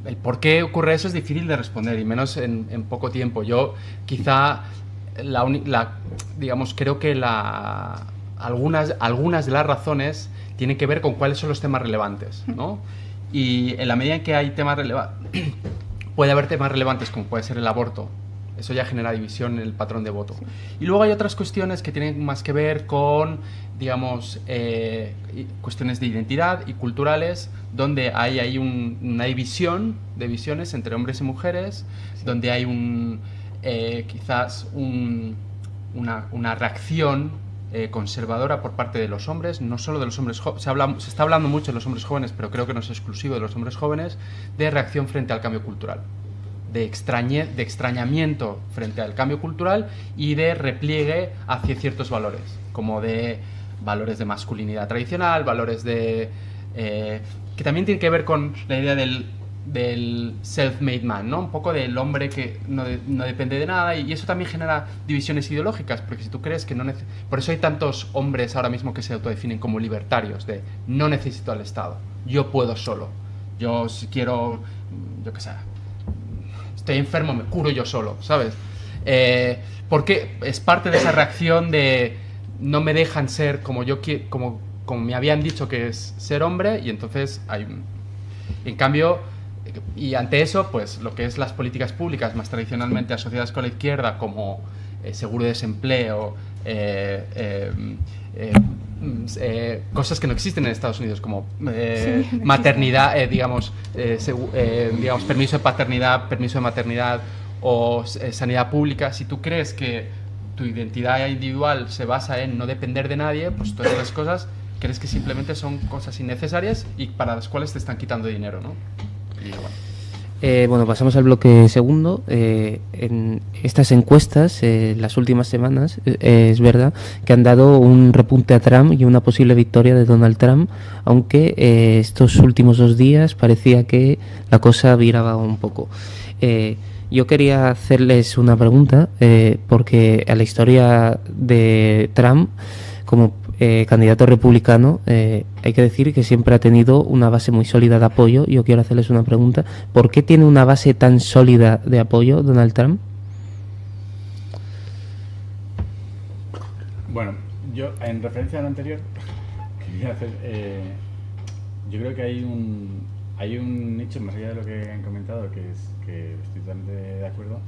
el por qué ocurre eso es difícil de responder, y menos en poco tiempo. Yo quizá, creo que algunas de las razones tienen que ver con cuáles son los temas relevantes, ¿no? Y en la medida en que hay temas relevantes, puede haber temas relevantes como puede ser el aborto, eso ya genera división en el patrón de voto. Y luego hay otras cuestiones que tienen más que ver con, digamos, cuestiones de identidad y culturales, donde hay una división de visiones entre hombres y mujeres, donde hay quizás una reacción conservadora por parte de los hombres, no solo de los hombres jóvenes, se está hablando mucho de los hombres jóvenes, pero creo que no es exclusivo de los hombres jóvenes, de reacción frente al cambio cultural, de extrañamiento frente al cambio cultural y de repliegue hacia ciertos valores, como de valores de masculinidad tradicional, valores de que también tiene que ver con la idea del self-made man, ¿no? Un poco del hombre que no depende de nada, y eso también genera divisiones ideológicas, porque si tú crees que por eso hay tantos hombres ahora mismo que se autodefinen como libertarios, de no necesito al Estado, yo puedo solo, yo si quiero, yo qué sé, estoy enfermo, me curo yo solo, ¿sabes? Porque es parte de esa reacción de no me dejan ser como yo como me habían dicho que es ser hombre, y entonces en cambio, y ante eso, pues lo que es las políticas públicas más tradicionalmente asociadas con la izquierda, como seguro de desempleo, cosas que no existen en Estados Unidos, como maternidad, digamos, permiso de paternidad, permiso de maternidad o sanidad pública. Si tú crees que tu identidad individual se basa en no depender de nadie, pues todas esas cosas crees que simplemente son cosas innecesarias y para las cuales te están quitando dinero, ¿no? Y bueno, pasamos al bloque segundo. En estas encuestas, las últimas semanas, es verdad que han dado un repunte a Trump y una posible victoria de Donald Trump, aunque estos últimos 2 días parecía que la cosa viraba un poco. Yo quería hacerles una pregunta, porque a la historia de Trump como candidato republicano, hay que decir que siempre ha tenido una base muy sólida de apoyo. Yo quiero hacerles una pregunta: ¿por qué tiene una base tan sólida de apoyo Donald Trump? Bueno, yo en referencia a lo anterior quería hacer, yo creo que hay un nicho más allá de lo que han comentado, que estoy totalmente de acuerdo,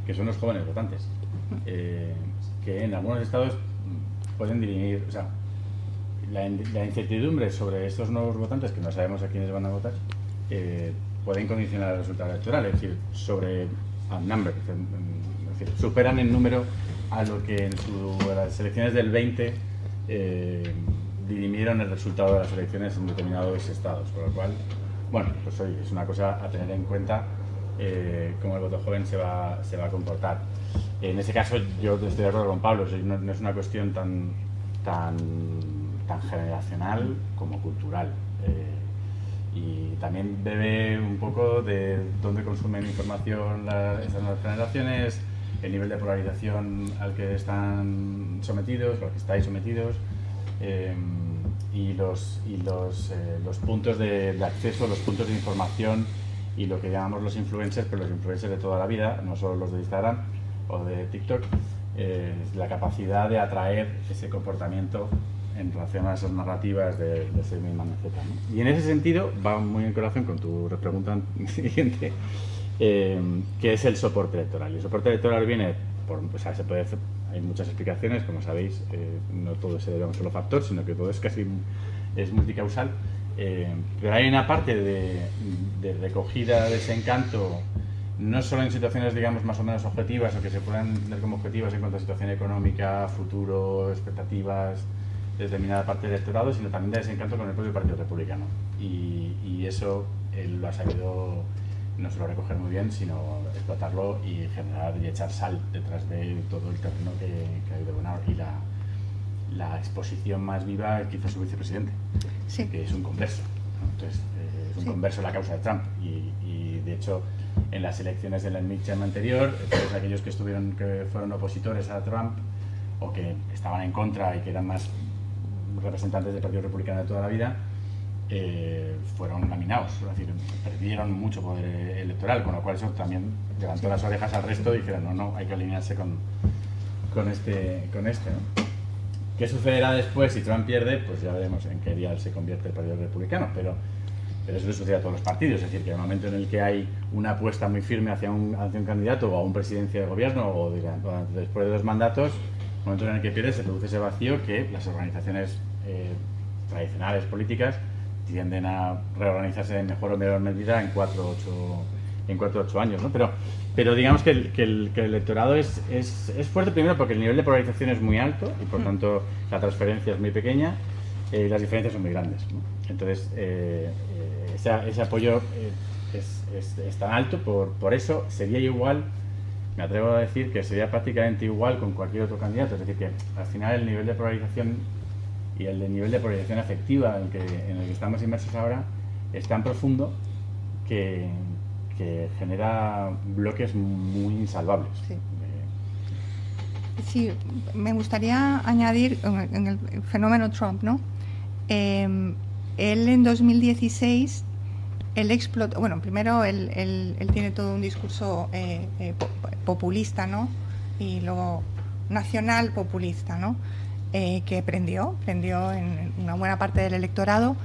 que son los jóvenes votantes, que en algunos estados pueden dirimir, o sea, la incertidumbre sobre estos nuevos votantes, que no sabemos a quiénes van a votar, pueden condicionar el resultado electoral, es decir, sobre a number, es decir, superan en número a lo que en las elecciones del 20 dirimieron el resultado de las elecciones en determinados estados, por lo cual, bueno, pues oye, es una cosa a tener en cuenta, cómo el voto joven se va a comportar. En ese caso yo estoy de acuerdo con Pablo, no es una cuestión tan generacional como cultural, y también debe un poco de dónde consumen información estas nuevas generaciones, el nivel de polarización al que están sometidos, al que estáis sometidos, y los puntos de acceso, los puntos de información y lo que llamamos los influencers, pero los influencers de toda la vida, no solo los de Instagram o de TikTok, la capacidad de atraer ese comportamiento en relación a esas narrativas de ser misma, etc., ¿no? Y en ese sentido va muy en relación con tu pregunta siguiente, que es el soporte electoral. El soporte electoral viene hay muchas explicaciones, como sabéis, no todo se debe a un solo factor, sino que todo es multicausal, pero hay una parte de recogida de ese encanto, no solo en situaciones, digamos, más o menos objetivas o que se puedan tener como objetivas en cuanto a situación económica, futuro, expectativas, determinada parte del electorado, sino también de desencanto con el propio Partido Republicano. Y eso él lo ha sabido no solo recoger muy bien, sino explotarlo y generar y echar sal detrás de todo el terreno que ha ido ganando. Y la exposición más viva que hizo su vicepresidente, sí, que es un converso, ¿no? Entonces, es un converso a la causa de Trump. Y de hecho, en las elecciones del midterm anterior, todos aquellos que fueron opositores a Trump o que estaban en contra y que eran más representantes del Partido Republicano de toda la vida, fueron laminados, es decir, perdieron mucho poder electoral, con lo cual eso también levantó las orejas al resto y dijeron no, hay que alinearse con este, ¿no? ¿Qué sucederá después si Trump pierde? Pues ya veremos en qué día se convierte el Partido Republicano, pero eso le sucede a todos los partidos, es decir, que en el momento en el que hay una apuesta muy firme hacia un candidato o a un presidencia de gobierno o después de 2 mandatos, en el momento en el que pierde se produce ese vacío que las organizaciones tradicionales políticas tienden a reorganizarse en mejor o menor medida en 4 o 8 años, ¿no? Pero digamos que el electorado es fuerte, primero porque el nivel de polarización es muy alto y por tanto la transferencia es muy pequeña y las diferencias son muy grandes, ¿no? Entonces ese apoyo es tan alto, por eso sería igual, me atrevo a decir que sería prácticamente igual con cualquier otro candidato, es decir que al final el nivel de polarización y el nivel de polarización afectiva en el que estamos inmersos ahora es tan profundo que genera bloques muy insalvables. Sí. Sí, me gustaría añadir en el fenómeno Trump, ¿no? Él en 2016, él explotó, bueno, primero él tiene todo un discurso populista, ¿no? Y luego nacional populista, ¿no? Que prendió en una buena parte del electorado.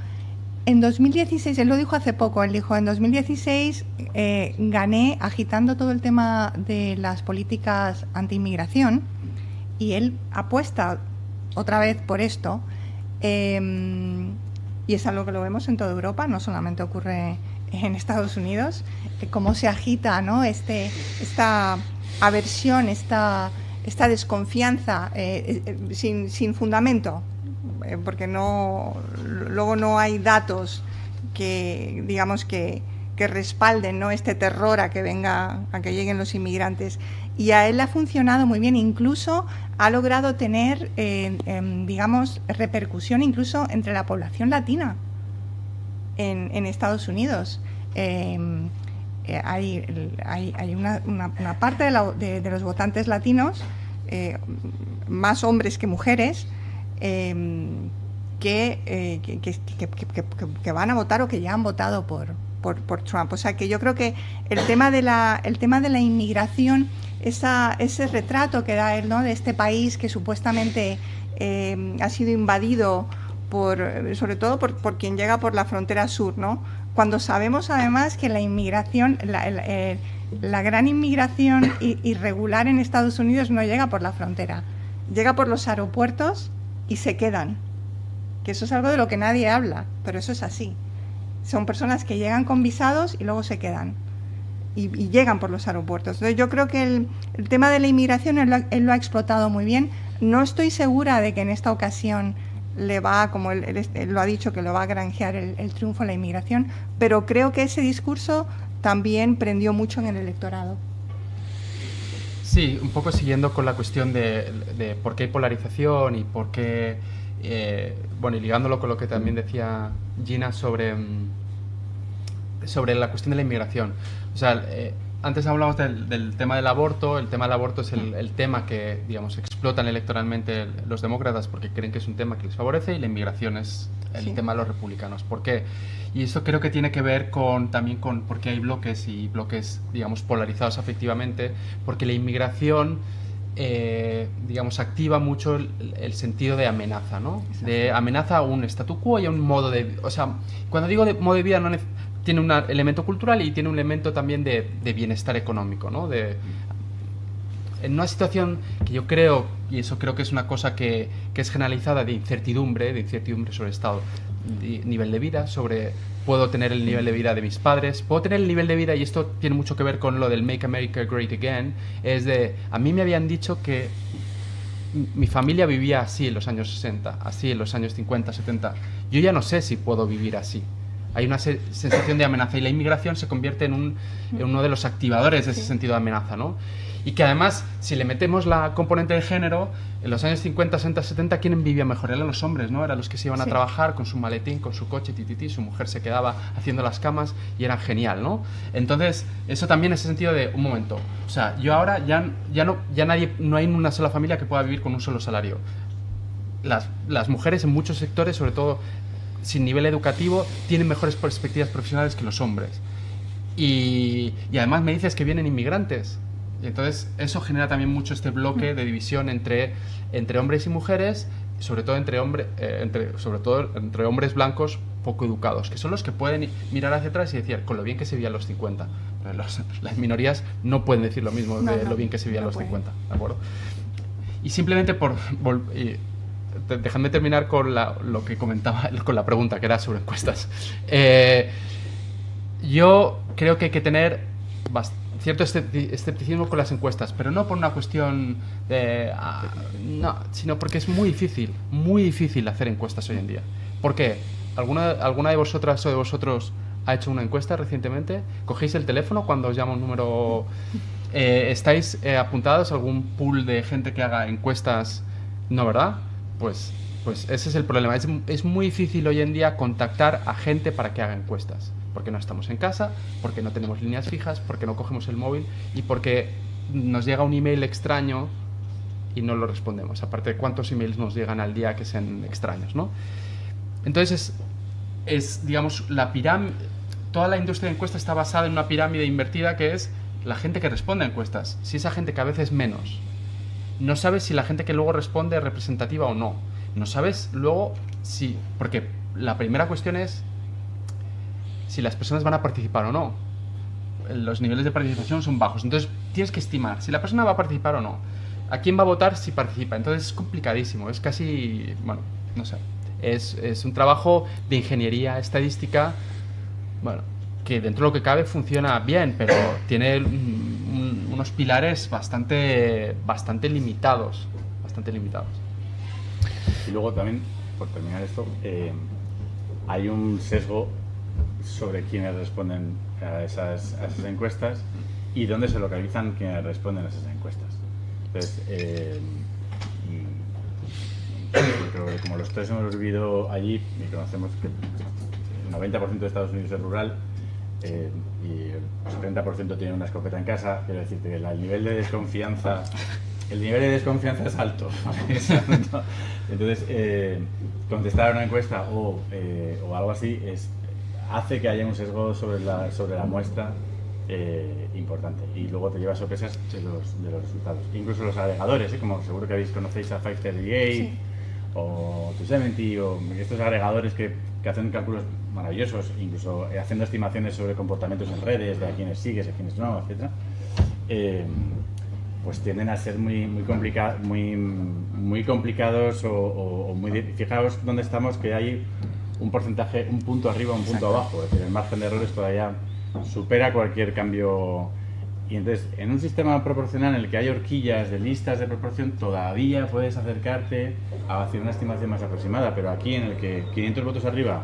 En 2016, él lo dijo hace poco, él dijo, en 2016 gané agitando todo el tema de las políticas anti-inmigración y él apuesta otra vez por esto y es algo que lo vemos en toda Europa, no solamente ocurre en Estados Unidos, cómo se agita, ¿no? Esta aversión, esta desconfianza sin fundamento, porque luego no hay datos que digamos que respalden, ¿no? Este terror a que lleguen los inmigrantes, y a él ha funcionado muy bien, incluso ha logrado tener digamos repercusión incluso entre la población latina en Estados Unidos. Hay una parte de los votantes latinos, más hombres que mujeres, que van a votar o que ya han votado por Trump. O sea que yo creo que el tema de la inmigración, ese retrato que da él, ¿no? De este país que supuestamente ha sido invadido sobre todo por quien llega por la frontera sur, ¿no? Cuando sabemos además que la inmigración, la gran inmigración irregular en Estados Unidos no llega por la frontera, llega por los aeropuertos y se quedan, que eso es algo de lo que nadie habla, pero eso es así. Son personas que llegan con visados y luego se quedan y llegan por los aeropuertos. Entonces yo creo que el tema de la inmigración él lo ha explotado muy bien. No estoy segura de que en esta ocasión le va, como él lo ha dicho, que lo va a granjear el triunfo a la inmigración, pero creo que ese discurso también prendió mucho en el electorado. Sí, un poco siguiendo con la cuestión de por qué hay polarización y por qué, bueno, y ligándolo con lo que también decía Gina sobre la cuestión de la inmigración. O sea, antes hablamos del tema del aborto. El tema del aborto es el tema que, digamos, explotan electoralmente los demócratas porque creen que es un tema que les favorece, y la inmigración es el tema de los republicanos. ¿Por qué? Y esto creo que tiene que ver también con por qué hay bloques, digamos, polarizados afectivamente, porque la inmigración, digamos, activa mucho el sentido de amenaza, ¿no? De amenaza a un statu quo y a un modo de... O sea, cuando digo de modo de vida no tiene un elemento cultural y tiene un elemento también de bienestar económico, ¿no? En una situación que yo creo, y eso creo que es una cosa que es generalizada, de incertidumbre sobre el estado, nivel de vida, sobre puedo tener el nivel de vida de mis padres, puedo tener el nivel de vida, y esto tiene mucho que ver con lo del Make America Great Again, a mí me habían dicho que mi familia vivía así en los años 60, así en los años 50, 70. Yo ya no sé si puedo vivir así. Hay una sensación de amenaza y la inmigración se convierte en uno de los activadores de ese sentido de amenaza, ¿no? Y que además, si le metemos la componente de género, en los años 50, 60, 70, ¿quién vivía mejor? Eran los hombres, ¿no? Eran los que se iban a trabajar con su maletín, con su coche, su mujer se quedaba haciendo las camas y eran genial, ¿no? Entonces, eso también ese sentido de, un momento, o sea, yo ahora no hay una sola familia que pueda vivir con un solo salario. Las mujeres en muchos sectores, sobre todo sin nivel educativo, tienen mejores perspectivas profesionales que los hombres. Y además me dices que vienen inmigrantes. Y entonces eso genera también mucho este bloque de división entre hombres y mujeres, sobre todo entre hombres blancos poco educados, que son los que pueden mirar hacia atrás y decir, con lo bien que se veía en los 50. Pero las minorías no pueden decir lo mismo de lo bien que se veía en los 50, ¿de acuerdo? Y simplemente dejadme terminar con lo que comentaba, con la pregunta que era sobre encuestas. Yo creo que hay que tener cierto escepticismo con las encuestas, pero no por una cuestión no, sino porque es muy difícil hacer encuestas hoy en día. ¿Por qué? ¿Alguna de vosotras o de vosotros ha hecho una encuesta recientemente? ¿Cogéis el teléfono cuando os llama un número? ¿Estáis apuntados a algún pool de gente que haga encuestas? ¿No, verdad? Pues ese es el problema. Es muy difícil hoy en día contactar a gente para que haga encuestas. Porque no estamos en casa, porque no tenemos líneas fijas, porque no cogemos el móvil y porque nos llega un email extraño y no lo respondemos. Aparte de cuántos emails nos llegan al día que sean extraños, ¿no? Entonces, digamos, la pirámide, toda la industria de encuestas está basada en una pirámide invertida que es la gente que responde a encuestas. Si esa gente, que a veces menos, no sabes si la gente que luego responde es representativa o no. No sabes luego si... Porque la primera cuestión es si las personas van a participar o no. Los niveles de participación son bajos. Entonces, tienes que estimar si la persona va a participar o no. ¿A quién va a votar si participa? Entonces, es complicadísimo. Es casi... Bueno, no sé. Es un trabajo de ingeniería estadística, bueno, que dentro de lo que cabe funciona bien, pero tiene unos pilares bastante limitados. Y luego también, por terminar esto, hay un sesgo sobre quiénes responden a esas encuestas y dónde se localizan quienes responden a esas encuestas. Entonces, creo que como los tres hemos vivido allí y conocemos que el 90% de Estados Unidos es rural y el 70% tiene una escopeta en casa, quiero decirte que el nivel de desconfianza es alto. Entonces, contestar a una encuesta o algo así hace que haya un sesgo sobre la muestra importante, y luego te lleva sorpresas de los resultados. Incluso los agregadores, como seguro que conocéis a 538 sí, o 270 o estos agregadores que hacen cálculos maravillosos, incluso haciendo estimaciones sobre comportamientos en redes, de a quienes sigues, a quienes no, etc. Pues tienden a ser muy complicados o muy... Fijaos dónde estamos, que hay un porcentaje, un punto arriba, un punto abajo, es decir, el margen de errores todavía supera cualquier cambio. Y entonces, en un sistema proporcional en el que hay horquillas de listas de proporción, todavía puedes acercarte a hacer una estimación más aproximada, pero aquí, en el que 500 votos arriba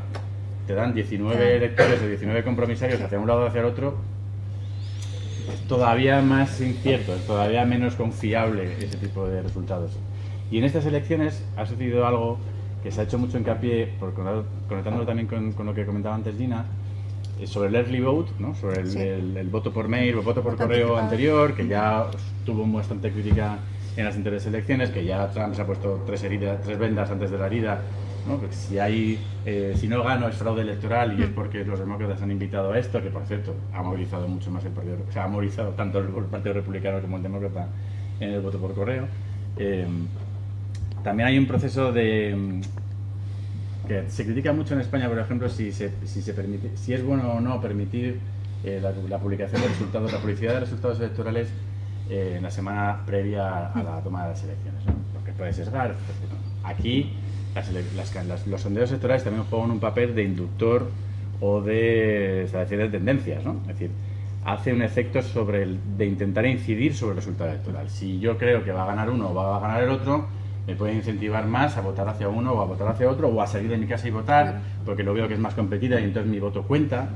te dan 19 electores o 19 compromisarios hacia un lado o hacia el otro, es todavía más incierto, es todavía menos confiable ese tipo de resultados. Y en estas elecciones ha sucedido algo que se ha hecho mucho hincapié, conectándolo también con lo que comentaba antes Gina, sobre el early vote, ¿no? Sobre el voto por mail o voto por correo anterior, que ya tuvo bastante crítica en las anteriores elecciones, que ya Trump se ha puesto tres vendas antes de la herida, ¿no? Porque si no gano es fraude electoral y es porque los demócratas han invitado a esto, que por cierto ha movilizado mucho más el partido, o sea, ha movilizado tanto el Partido Republicano como el Demócrata en el voto por correo. También hay un proceso que se critica mucho en España, por ejemplo, si es bueno o no permitir la publicación de resultados, la publicidad de resultados electorales en la semana previa a la toma de las elecciones, ¿no? Porque puede sesgar. Aquí los sondeos electorales también juegan un papel de inductor o de establecer tendencias, ¿no? Es decir, hace un efecto de intentar incidir sobre el resultado electoral. Si yo creo que va a ganar uno o va a ganar el otro, me puede incentivar más a votar hacia uno o a votar hacia otro, o a salir de mi casa y votar, porque lo veo que es más competida y entonces mi voto cuenta.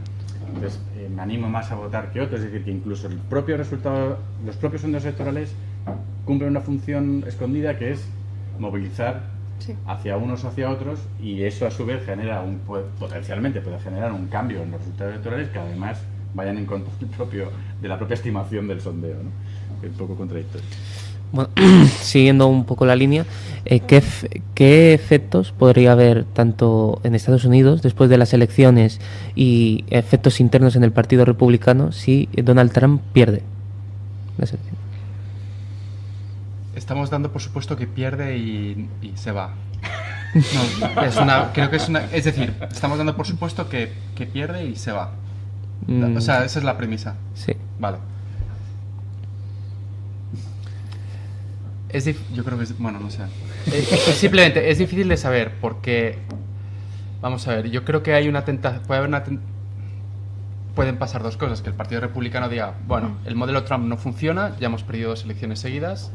Entonces me animo más a votar que otro, es decir, que incluso el propio resultado, los propios sondeos electorales cumplen una función escondida, que es movilizar hacia unos o hacia otros, y eso a su vez genera potencialmente puede generar un cambio en los resultados electorales que además vayan en contra de la propia estimación del sondeo, ¿no? Es un poco contradictorio. Bueno, siguiendo un poco la línea, ¿qué efectos podría haber tanto en Estados Unidos después de las elecciones y efectos internos en el Partido Republicano si Donald Trump pierde las elecciones? Estamos dando por supuesto que pierde y se va. No, creo que es decir, estamos dando por supuesto que pierde y se va. O sea, esa es la premisa. Sí. Vale. Yo creo que bueno, no sé. Simplemente es difícil de saber porque, vamos a ver, yo creo que hay una tentación, pueden pasar dos cosas, que el Partido Republicano diga, bueno, el modelo Trump no funciona, ya hemos perdido 2 elecciones seguidas,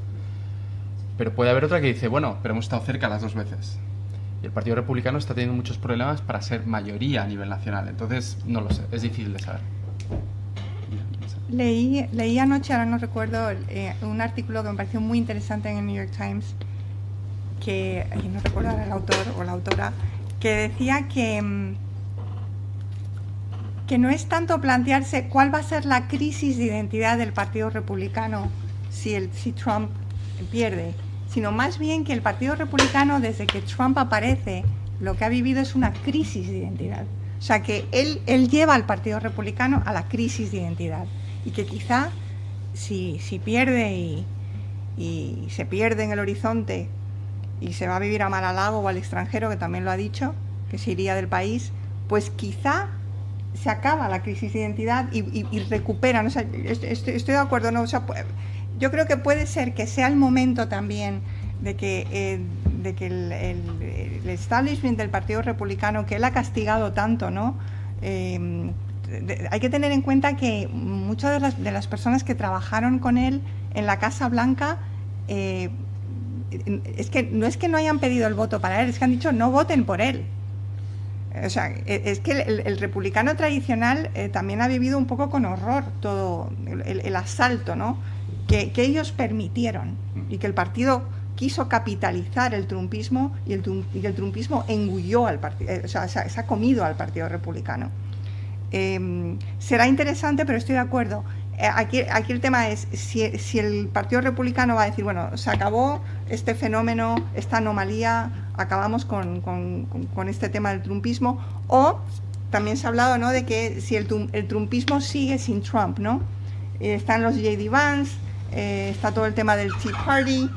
pero puede haber otra que dice, bueno, pero hemos estado cerca las 2 veces. Y el Partido Republicano está teniendo muchos problemas para ser mayoría a nivel nacional, entonces no lo sé, es difícil de saber. Leí anoche, ahora no recuerdo, un artículo que me pareció muy interesante en el New York Times, que no recuerdo ahora el autor o la autora, que decía que no es tanto plantearse cuál va a ser la crisis de identidad del Partido Republicano si Trump pierde, sino más bien que el Partido Republicano, desde que Trump aparece, lo que ha vivido es una crisis de identidad. O sea, que él lleva al Partido Republicano a la crisis de identidad. Y que quizá si pierde y se pierde en el horizonte y se va a vivir a Mar-a-Lago o al extranjero, que también lo ha dicho, que se iría del país, pues quizá se acaba la crisis de identidad y recuperan. O sea, estoy de acuerdo, ¿no? O sea, yo creo que puede ser que sea el momento también de que el establishment del Partido Republicano, que él ha castigado tanto, ¿no? Hay que tener en cuenta que muchas de las personas que trabajaron con él en la Casa Blanca es que no hayan pedido el voto para él, es que han dicho no voten por él. O sea, es que el republicano tradicional también ha vivido un poco con horror todo el asalto, ¿no? que ellos permitieron, y que el partido quiso capitalizar el trumpismo, y el trumpismo engulló al partido, o sea, se ha comido al Partido Republicano. Será interesante, pero estoy de acuerdo. Aquí el tema es si el Partido Republicano va a decir, bueno, se acabó este fenómeno, esta anomalía, acabamos con este tema del trumpismo, o también se ha hablado, ¿no?, de que si el trumpismo sigue sin Trump, ¿no? Están los J.D. Vance, está todo el tema del Tea Party.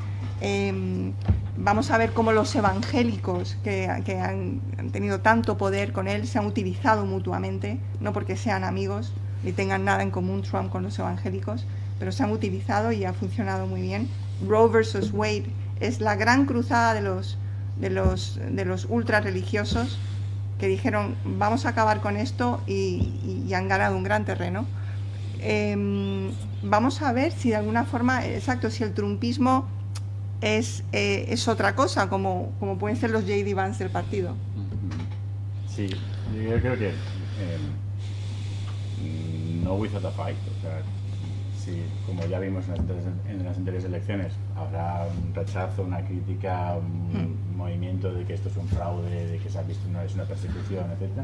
Vamos a ver cómo los evangélicos que han tenido tanto poder con él se han utilizado mutuamente, no porque sean amigos ni tengan nada en común Trump con los evangélicos, pero se han utilizado y ha funcionado muy bien. Roe versus Wade es la gran cruzada de los ultra religiosos que dijeron vamos a acabar con esto y han ganado un gran terreno. Vamos a ver si de alguna forma, exacto, si el trumpismo es otra cosa, como pueden ser los J.D. Vance del partido. Sí, yo creo que no without a fight. O sea, sí, como ya vimos en las anteriores elecciones, habrá un rechazo, una crítica, un movimiento de que esto es un fraude, de que se ha visto es una persecución, etcétera.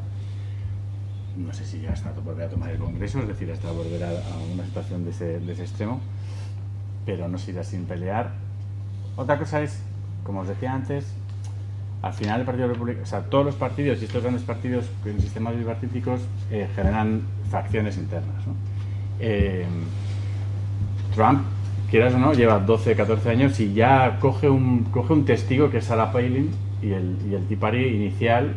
No sé si hasta volver a tomar el Congreso, es decir, hasta volver a una situación de ese extremo, pero no se irá sin pelear. Otra cosa es, como os decía antes, al final el Partido Republicano, o sea, todos los partidos y estos grandes partidos con sistemas bipartíticos generan facciones internas, ¿no? Trump, quieras o no, lleva 12, 14 años y ya coge un testigo que es Sarah Palin y el Tea Party inicial,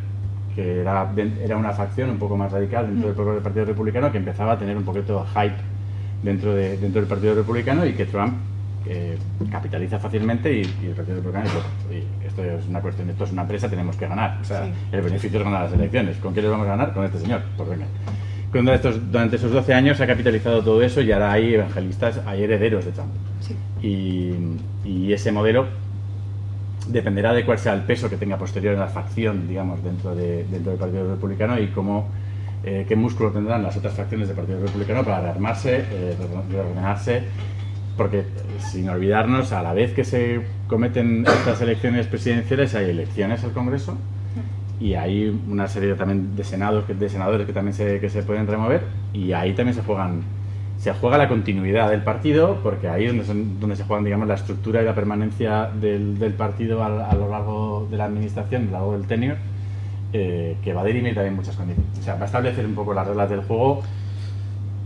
que era una facción un poco más radical dentro del propio Partido Republicano, que empezaba a tener un poquito de hype dentro del Partido Republicano, y que Trump capitaliza fácilmente, y el Partido Republicano dice, esto es una cuestión, esto es una empresa, tenemos que ganar, o sea, sí, el beneficio es ganar las elecciones. ¿Con quién les vamos a ganar? Con este señor, pues venga. Durante esos 12 años se ha capitalizado todo eso, y ahora hay evangelistas, hay herederos de Trump. Sí. Y ese modelo dependerá de cuál sea el peso que tenga posterior en la facción, digamos, dentro del Partido Republicano y cómo, qué músculo tendrán las otras facciones del Partido Republicano para rearmarse, reorganizarse, porque sin olvidarnos, a la vez que se cometen estas elecciones presidenciales, hay elecciones al Congreso y hay una serie también de senadores que también se pueden remover, y ahí también se juega la continuidad del partido, porque ahí es donde se juegan, digamos, la estructura y la permanencia del partido a lo largo de la administración, a lo largo del tenure, que va a dirimir también muchas condiciones. O sea, va a establecer un poco las reglas del juego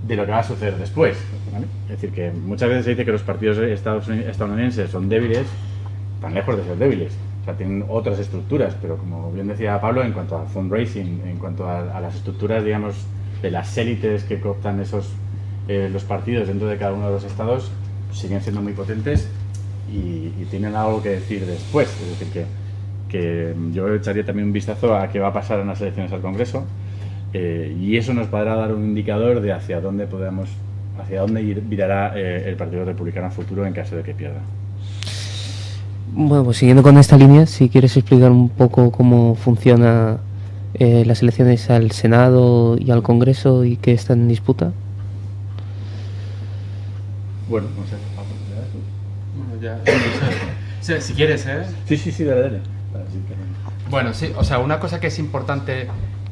de lo que va a suceder después, ¿vale? Es decir, que muchas veces se dice que los partidos estadounidenses son débiles, tan lejos de ser débiles. O sea, tienen otras estructuras, pero como bien decía Pablo, en cuanto a fundraising, en cuanto a las estructuras, digamos, de las élites que cooptan los partidos dentro de cada uno de los estados, siguen siendo muy potentes y tienen algo que decir después. Es decir, que yo echaría también un vistazo a qué va a pasar en las elecciones al Congreso, y eso nos podrá dar un indicador de hacia dónde virará el Partido Republicano a futuro en caso de que pierda. Bueno, pues siguiendo con esta línea, si quieres explicar un poco cómo funciona las elecciones al Senado y al Congreso y qué está en disputa. Bueno, no sé. Bueno, si quieres, ¿eh? Sí, dale. Bueno, sí, o sea, una cosa que es importante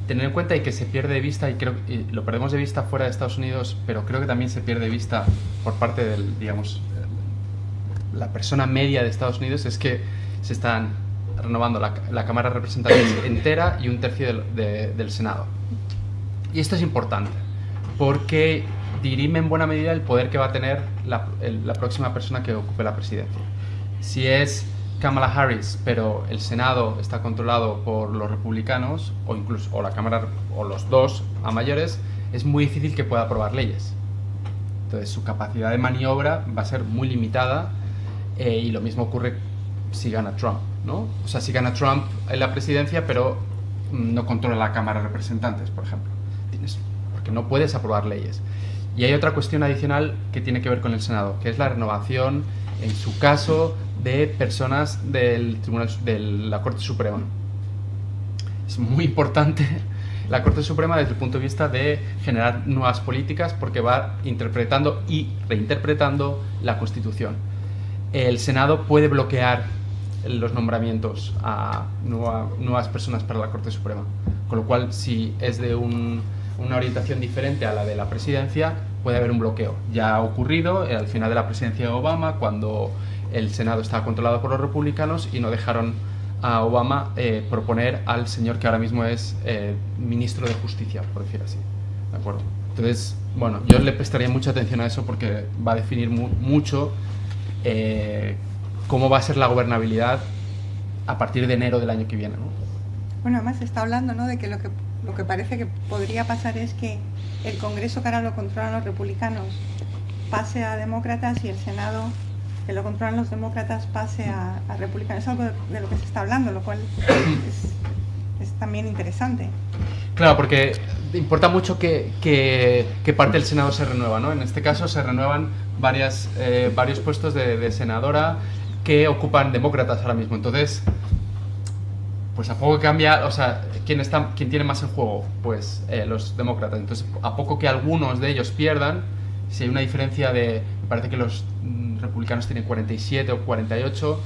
tener en cuenta y que se pierde de vista, y creo que lo perdemos de vista fuera de Estados Unidos, pero creo que también se pierde de vista por parte del, digamos, la persona media de Estados Unidos, es que se están renovando la Cámara de Representantes entera y un tercio del Senado. Y esto es importante, porque dirime en buena medida el poder que va a tener la próxima persona que ocupe la presidencia. Si es Kamala Harris, pero el Senado está controlado por los republicanos, o la Cámara, o los dos a mayores, es muy difícil que pueda aprobar leyes. Entonces su capacidad de maniobra va a ser muy limitada, y lo mismo ocurre si gana Trump, ¿no? O sea, si gana Trump en la presidencia, pero no controla la Cámara de Representantes, por ejemplo, porque no puedes aprobar leyes. Y hay otra cuestión adicional que tiene que ver con el Senado, que es la renovación, en su caso, de personas de la Corte Suprema. Es muy importante la Corte Suprema desde el punto de vista de generar nuevas políticas, porque va interpretando y reinterpretando la Constitución. El Senado puede bloquear los nombramientos a nuevas personas para la Corte Suprema, con lo cual, si es de una orientación diferente a la de la presidencia, puede haber un bloqueo. Ya ha ocurrido al final de la presidencia de Obama, cuando el Senado estaba controlado por los republicanos y no dejaron a Obama proponer al señor que ahora mismo es ministro de Justicia, por decir así. ¿De acuerdo? Entonces, bueno, yo le prestaría mucha atención a eso, porque va a definir mucho cómo va a ser la gobernabilidad a partir de enero del año que viene, ¿no? Bueno, además se está hablando, ¿no?, de que lo que parece que podría pasar es que el Congreso, que ahora lo controlan los republicanos, pase a demócratas, y el Senado, que lo controlan los demócratas, pase a republicanos. Es algo de lo que se está hablando, lo cual es también interesante. Claro, porque importa mucho que parte del Senado se renueva, ¿no? En este caso se renuevan varios puestos de senadora que ocupan demócratas ahora mismo. Entonces, pues a poco que cambia, o sea, ¿quién tiene más en juego? Pues los demócratas. Entonces, a poco que algunos de ellos pierdan, si hay una diferencia me parece que los republicanos tienen 47 o 48,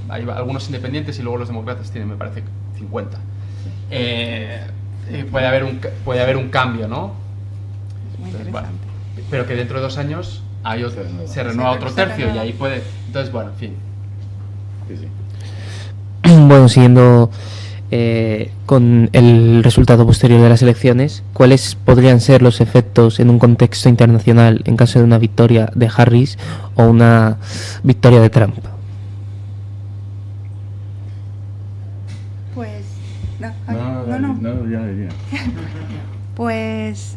hay algunos independientes, y luego los demócratas tienen, me parece, 50. Puede haber un cambio, ¿no? Es muy interesante. Bueno, pero que dentro de 2 años se renueva otro tercio, y ahí puede... Entonces, bueno, en fin. Sí. Bueno, siguiendo con el resultado posterior de las elecciones, ¿cuáles podrían ser los efectos en un contexto internacional en caso de una victoria de Harris o una victoria de Trump? Pues No, ya diría. Pues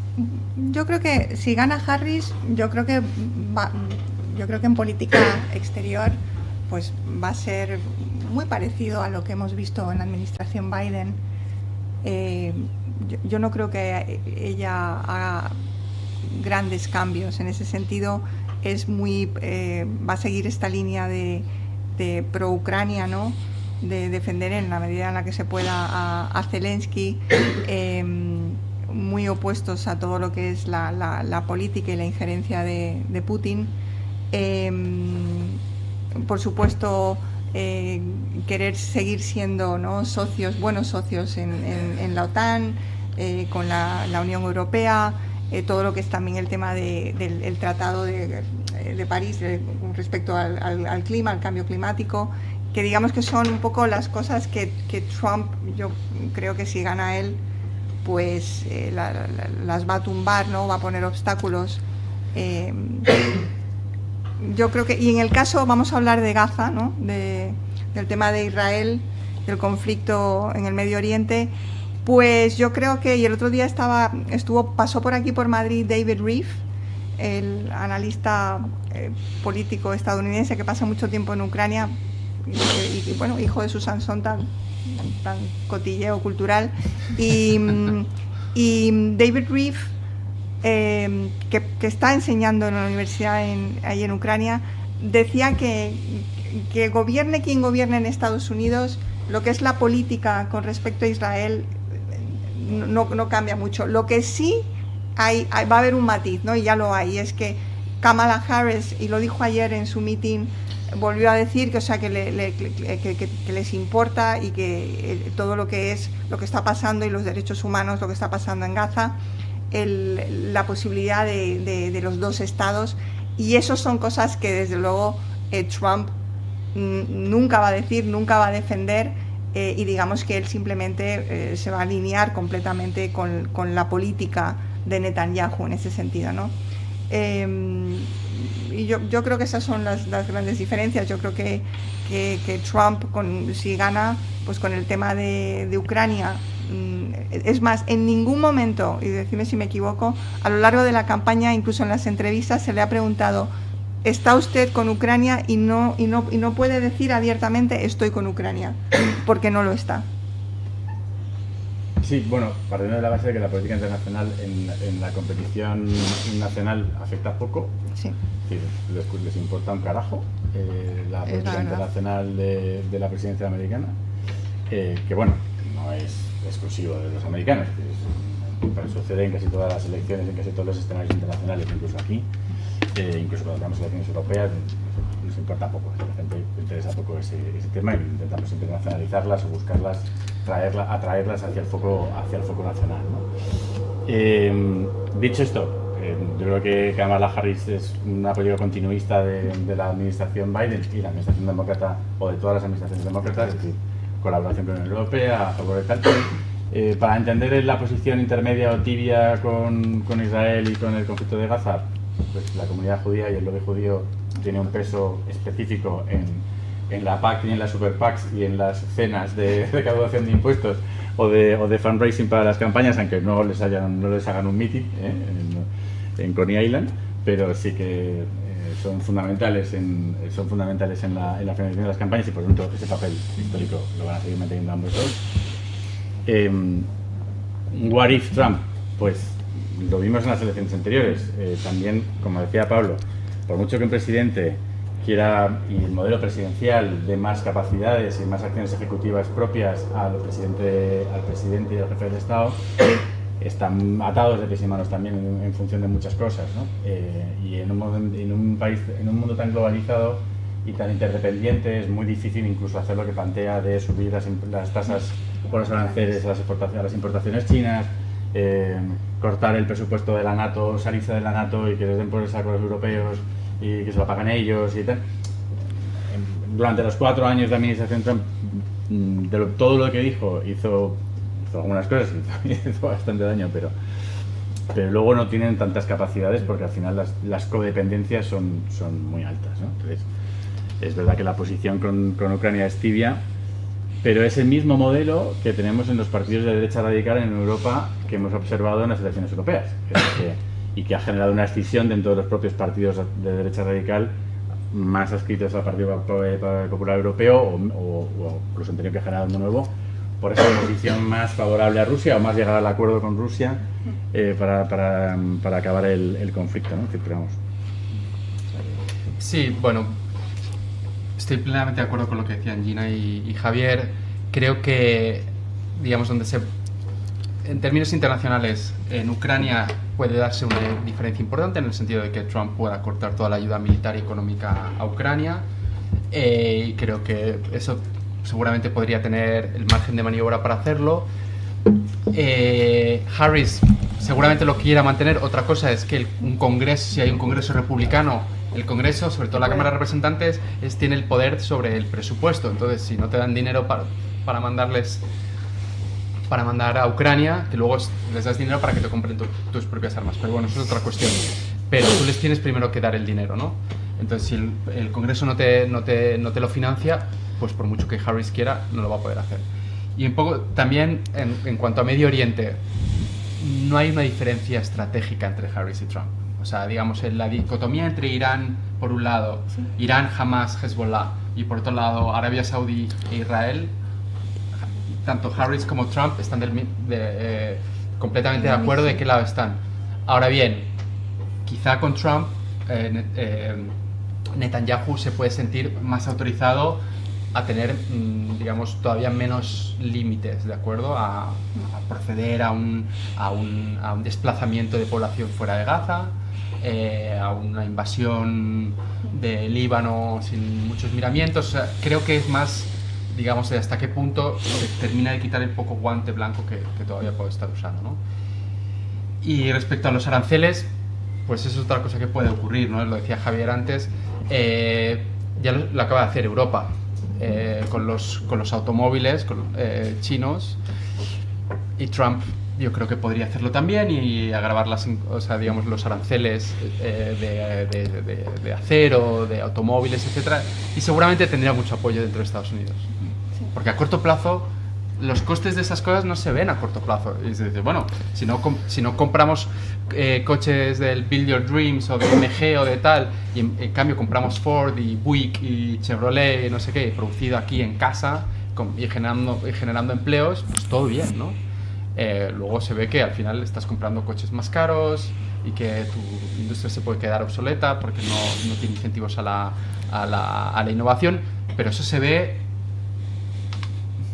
yo creo que si gana Harris, yo creo que en política exterior pues va a ser muy parecido a lo que hemos visto en la administración Biden. Yo no creo que ella haga grandes cambios en ese sentido. Va a seguir esta línea de pro-Ucrania, ¿no? De defender en la medida en la que se pueda a Zelensky, muy opuestos a todo lo que es la política y la injerencia de Putin. Por supuesto, querer seguir siendo, ¿no?, socios, buenos socios en la OTAN, con la Unión Europea, todo lo que es también el tema del Tratado de París respecto al clima, al cambio climático, que digamos que son un poco las cosas que Trump, yo creo que si gana él, pues las va a tumbar, ¿no? Va a poner obstáculos. Yo creo que, y en el caso, vamos a hablar de Gaza, ¿no? Del tema de Israel, del conflicto en el Medio Oriente, pues yo creo que, y el otro día pasó por aquí por Madrid David Reef, el analista político estadounidense que pasa mucho tiempo en Ucrania, y bueno, hijo de Susan Sontag, tan cotilleo cultural, y David Reef, que está enseñando en la universidad ahí en Ucrania, decía que gobierne quien gobierne en Estados Unidos, lo que es la política con respecto a Israel no cambia mucho. Lo que sí va a haber un matiz, ¿no? Y ya lo hay, es que Kamala Harris, y lo dijo ayer en su meeting, volvió a decir que, o sea, que les importa, y que todo lo que está pasando y los derechos humanos, lo que está pasando en Gaza, la posibilidad de los dos estados, y eso son cosas que desde luego Trump nunca va a decir, nunca va a defender, y digamos que él simplemente se va a alinear completamente con la política de Netanyahu en ese sentido, ¿no? Y yo creo que esas son las grandes diferencias. Yo creo que Trump, si gana, pues con el tema de Ucrania, es más, en ningún momento, y decime si me equivoco, a lo largo de la campaña, incluso en las entrevistas, se le ha preguntado: ¿está usted con Ucrania? Y no puede decir abiertamente estoy con Ucrania, porque no lo está. Sí, bueno, partiendo de la base de que la política internacional en la competición nacional afecta poco. Sí. Es decir, les importa un carajo la política internacional de la presidencia americana, que bueno, no es exclusivo de los americanos, pero sucede en casi todas las elecciones, en casi todos los escenarios internacionales, incluso aquí, incluso cuando tenemos elecciones europeas, nos importa poco, a la gente le interesa poco ese tema, y intentamos internacionalizarlas o buscarlas, atraerlas hacia el foco nacional, ¿no? Dicho esto, yo creo que Kamala Harris es una política continuista de la administración Biden y la administración demócrata, o de todas las administraciones demócratas, es decir, colaboración con la Unión Europea, a favor del tal. Para entender la posición intermedia o tibia con Israel y con el conflicto de Gaza, pues la comunidad judía y el lobby judío tiene un peso específico en la PAC y en las super PACs y en las cenas de recaudación de impuestos o de fundraising para las campañas, aunque no les hagan un meeting en Coney Island, pero sí que son fundamentales en la financiación de las campañas, y por lo tanto ese papel histórico lo van a seguir manteniendo ambos dos. What if Trump? Pues lo vimos en las elecciones anteriores. También, como decía Pablo, por mucho que un presidente quiera, y el modelo presidencial de más capacidades y más acciones ejecutivas propias al presidente y al jefe del Estado, están atados de pies y manos también en función de muchas cosas, ¿no? Y en un mundo tan globalizado y tan interdependiente, es muy difícil incluso hacer lo que plantea de subir las tasas por los aranceles a las importaciones chinas, cortar el presupuesto de la NATO, salirse de la NATO y que les den por el saco a los europeos y que se lo pagan ellos y tal. Durante los 4 años de administración Trump, todo lo que dijo, hizo algunas cosas y hizo bastante daño, pero luego no tienen tantas capacidades, porque al final las codependencias son muy altas, ¿no? Entonces, es verdad que la posición con Ucrania es tibia, pero es el mismo modelo que tenemos en los partidos de derecha radical en Europa, que hemos observado en las elecciones europeas, y que ha generado una escisión dentro de los propios partidos de derecha radical más adscritos al Partido Popular Europeo, o incluso han tenido que generar uno nuevo, por esa posición más favorable a Rusia, o más llegar al acuerdo con Rusia para acabar el conflicto, ¿no? Sí, bueno, estoy estoy plenamente de acuerdo con lo que decían Gina y Javier. Creo que, digamos, en términos internacionales, en Ucrania puede darse una diferencia importante en el sentido de que Trump pueda cortar toda la ayuda militar y económica a Ucrania. Y creo que eso seguramente podría tener el margen de maniobra para hacerlo. Harris seguramente lo quiera mantener. Otra cosa es que un congreso, si hay un congreso republicano, el Congreso, sobre todo la Cámara de Representantes, tiene el poder sobre el presupuesto. Entonces, si no te dan dinero para mandar a Ucrania, que luego les das dinero para que te compren tus propias armas. Pero bueno, eso es otra cuestión. Pero tú les tienes primero que dar el dinero, ¿no? Entonces, si el Congreso no te lo financia, pues por mucho que Harris quiera, no lo va a poder hacer. Y un poco también en cuanto a Medio Oriente, no hay una diferencia estratégica entre Harris y Trump. O sea, digamos, en la dicotomía entre Irán, por un lado, sí, Irán, Hamas, Hezbollah, y por otro lado, Arabia Saudí e Israel, tanto Harris como Trump están completamente de acuerdo de qué lado están. Ahora bien, quizá con Trump, Netanyahu se puede sentir más autorizado a tener, digamos, todavía menos límites, ¿de acuerdo? A proceder a un desplazamiento de población fuera de Gaza, a una invasión de Líbano sin muchos miramientos. O sea, creo que es más, digamos, de hasta qué punto se termina de quitar el poco guante blanco que todavía puede estar usando, ¿no? Y respecto a los aranceles, pues eso es otra cosa que puede ocurrir, ¿no? Lo decía Javier antes, ya lo acaba de hacer Europa. Con los automóviles chinos, y Trump yo creo que podría hacerlo también y agravar digamos, los aranceles de acero, de automóviles, etcétera, y seguramente tendría mucho apoyo dentro de Estados Unidos, porque a corto plazo los costes de esas cosas no se ven a corto plazo. Y se dice, bueno, si no compramos coches del Build Your Dreams o de MG o de tal, y en cambio compramos Ford y Buick y Chevrolet y no sé qué, producido aquí en casa y generando empleos, pues todo bien, ¿no? Luego se ve que al final estás comprando coches más caros y que tu industria se puede quedar obsoleta porque no tiene incentivos a la innovación, pero eso se ve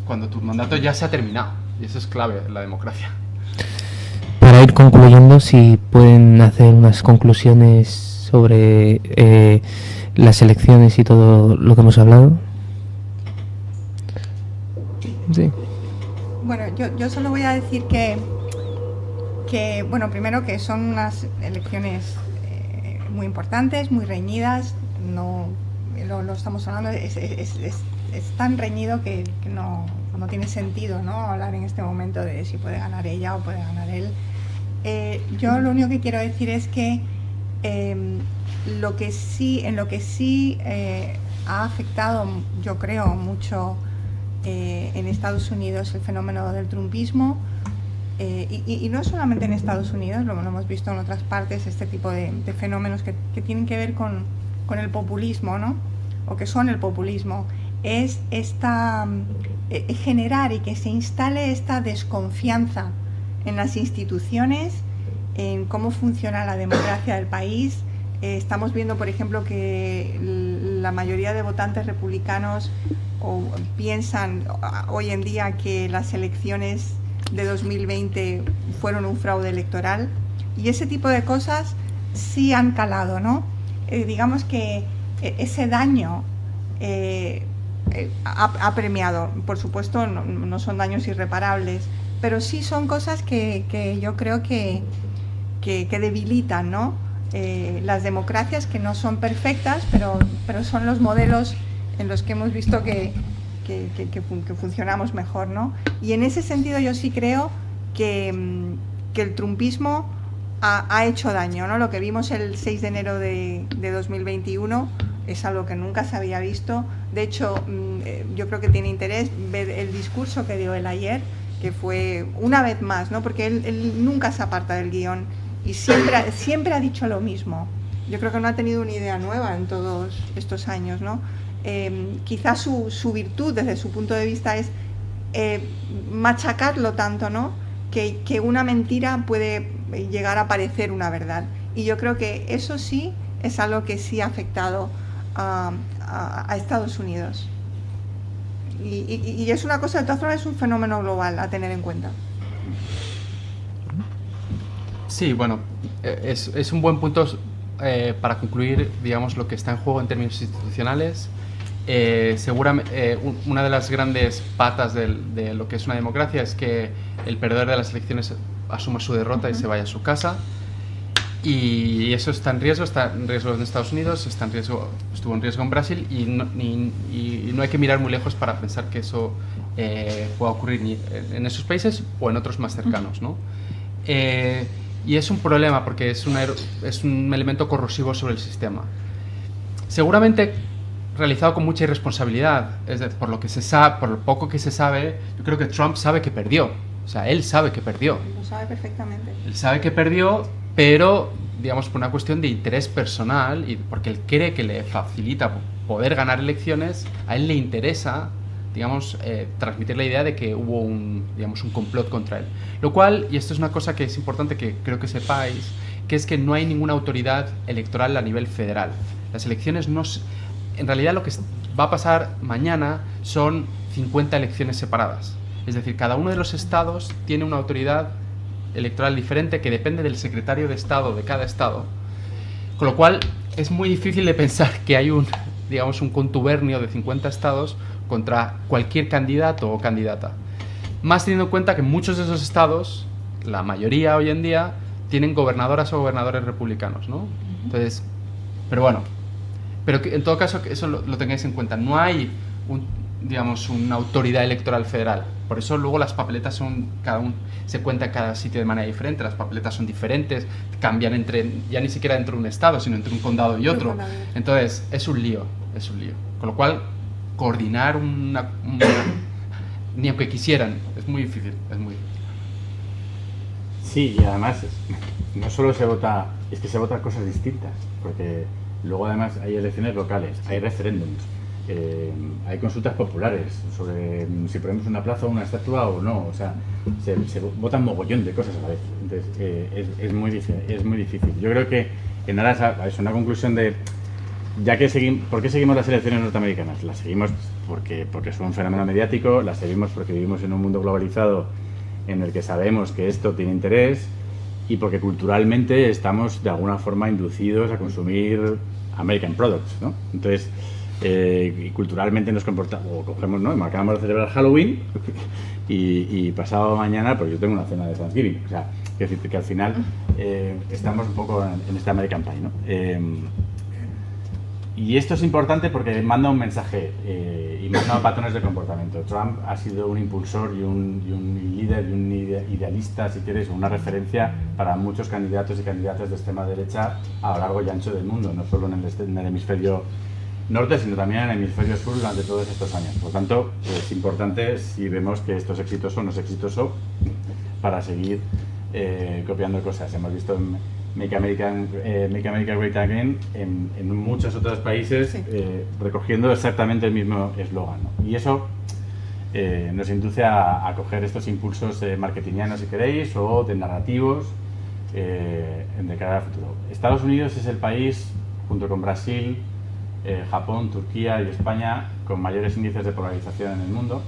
cuando tu mandato ya se ha terminado, y eso es clave en la democracia. Para ir concluyendo, si pueden hacer unas conclusiones sobre las elecciones y todo lo que hemos hablado. Sí. Bueno, yo solo voy a decir que bueno, primero que son unas elecciones muy importantes, muy reñidas. No lo estamos hablando, es tan reñido que no tiene sentido, ¿no? Hablar en este momento de si puede ganar ella o puede ganar él. Yo lo único que quiero decir es que en lo que sí ha afectado, yo creo, mucho en Estados Unidos el fenómeno del trumpismo, y no solamente en Estados Unidos, lo hemos visto en otras partes, este tipo de fenómenos que tienen que ver con el populismo, ¿no? O que son el populismo, es generar y que se instale esta desconfianza en las instituciones, en cómo funciona la democracia del país. Estamos viendo, por ejemplo, que la mayoría de votantes republicanos piensan hoy en día que las elecciones de 2020 fueron un fraude electoral, y ese tipo de cosas sí han calado, ¿no? Digamos que ese daño ha premiado. Por supuesto, no son daños irreparables, pero sí son cosas que yo creo que debilitan, ¿no? Las democracias, que no son perfectas, pero son los modelos en los que hemos visto que funcionamos mejor, ¿no? Y en ese sentido yo sí creo que el trumpismo ha hecho daño, ¿no? Lo que vimos el 6 de enero de 2021 es algo que nunca se había visto. De hecho, yo creo que tiene interés ver el discurso que dio él ayer, que fue una vez más, ¿no? Porque él nunca se aparta del guión y siempre ha dicho lo mismo. Yo creo que no ha tenido una idea nueva en todos estos años, ¿no? Quizás su virtud desde su punto de vista es machacarlo tanto, ¿no? Que una mentira puede llegar a parecer una verdad. Y yo creo que eso sí es algo que sí ha afectado a Estados Unidos. Y es una cosa, de todas formas, es un fenómeno global a tener en cuenta. Sí, bueno, es un buen punto para concluir, digamos, lo que está en juego en términos institucionales. Seguramente una de las grandes patas de lo que es una democracia es que el perdedor de las elecciones asuma su derrota y se vaya a su casa. Y eso está en riesgo en Estados Unidos, estuvo en riesgo en Brasil, y no hay que mirar muy lejos para pensar que eso pueda ocurrir en esos países o en otros más cercanos, ¿no? Y es un problema porque es un elemento corrosivo sobre el sistema. Seguramente realizado con mucha irresponsabilidad, por lo que se sabe, por lo poco que se sabe. Yo creo que Trump sabe que perdió, o sea, él sabe que perdió. Lo sabe perfectamente. Él sabe que perdió, pero, digamos, por una cuestión de interés personal y porque él cree que le facilita poder ganar elecciones, a él le interesa, digamos, transmitir la idea de que hubo un complot contra él. Lo cual, y esto es una cosa que es importante que creo que sepáis, que es que no hay ninguna autoridad electoral a nivel federal. Las elecciones en realidad lo que va a pasar mañana son 50 elecciones separadas. Es decir, cada uno de los estados tiene una autoridad electoral diferente que depende del secretario de Estado de cada estado. Con lo cual, es muy difícil de pensar que hay un contubernio de 50 estados contra cualquier candidato o candidata. Más teniendo en cuenta que muchos de esos estados, la mayoría hoy en día, tienen gobernadoras o gobernadores republicanos, ¿no? Entonces, pero bueno, pero que en todo caso que eso lo tengáis en cuenta. No hay una autoridad electoral federal. Por eso luego las papeletas se cuenta en cada sitio de manera diferente. Las papeletas son diferentes, cambian ya ni siquiera dentro de un estado, sino entre un condado y otro. Entonces es un lío. Con lo cual, coordinar ni aunque quisieran, es muy difícil. Sí, y además no solo se vota, es que se votan cosas distintas, porque luego además hay elecciones locales, hay referéndums, hay consultas populares sobre si ponemos una plaza o una estatua o no, o sea, se votan mogollón de cosas a la vez. Entonces es muy difícil. Yo creo que en aras a una conclusión de, ¿por qué seguimos las elecciones norteamericanas? Las seguimos porque son un fenómeno mediático, las seguimos porque vivimos en un mundo globalizado en el que sabemos que esto tiene interés, y porque culturalmente estamos de alguna forma inducidos a consumir American products, ¿no? Entonces, y culturalmente nos comportamos, o cogemos, ¿no? Acabamos de celebrar Halloween y pasado mañana, pues yo tengo una cena de Thanksgiving. O sea, quiero decir que al final estamos un poco en este American Pie, ¿no? Y esto es importante porque manda un mensaje y manda patrones de comportamiento. Trump ha sido un impulsor y un líder y un idealista, si quieres, una referencia para muchos candidatos y candidatas de extrema derecha a lo largo y ancho del mundo, no solo en el hemisferio norte, sino también en el hemisferio sur durante todos estos años. Por tanto, es importante, si vemos que esto es exitoso o no es exitoso, para seguir copiando cosas. Hemos visto en Make America Great Again en muchos otros países, sí, recogiendo exactamente el mismo eslogan, ¿no? Y eso nos induce a coger estos impulsos marketingianos, si queréis, o de narrativos de cara al futuro. Estados Unidos es el país, junto con Brasil, Japón, Turquía y España, con mayores índices de polarización en el mundo.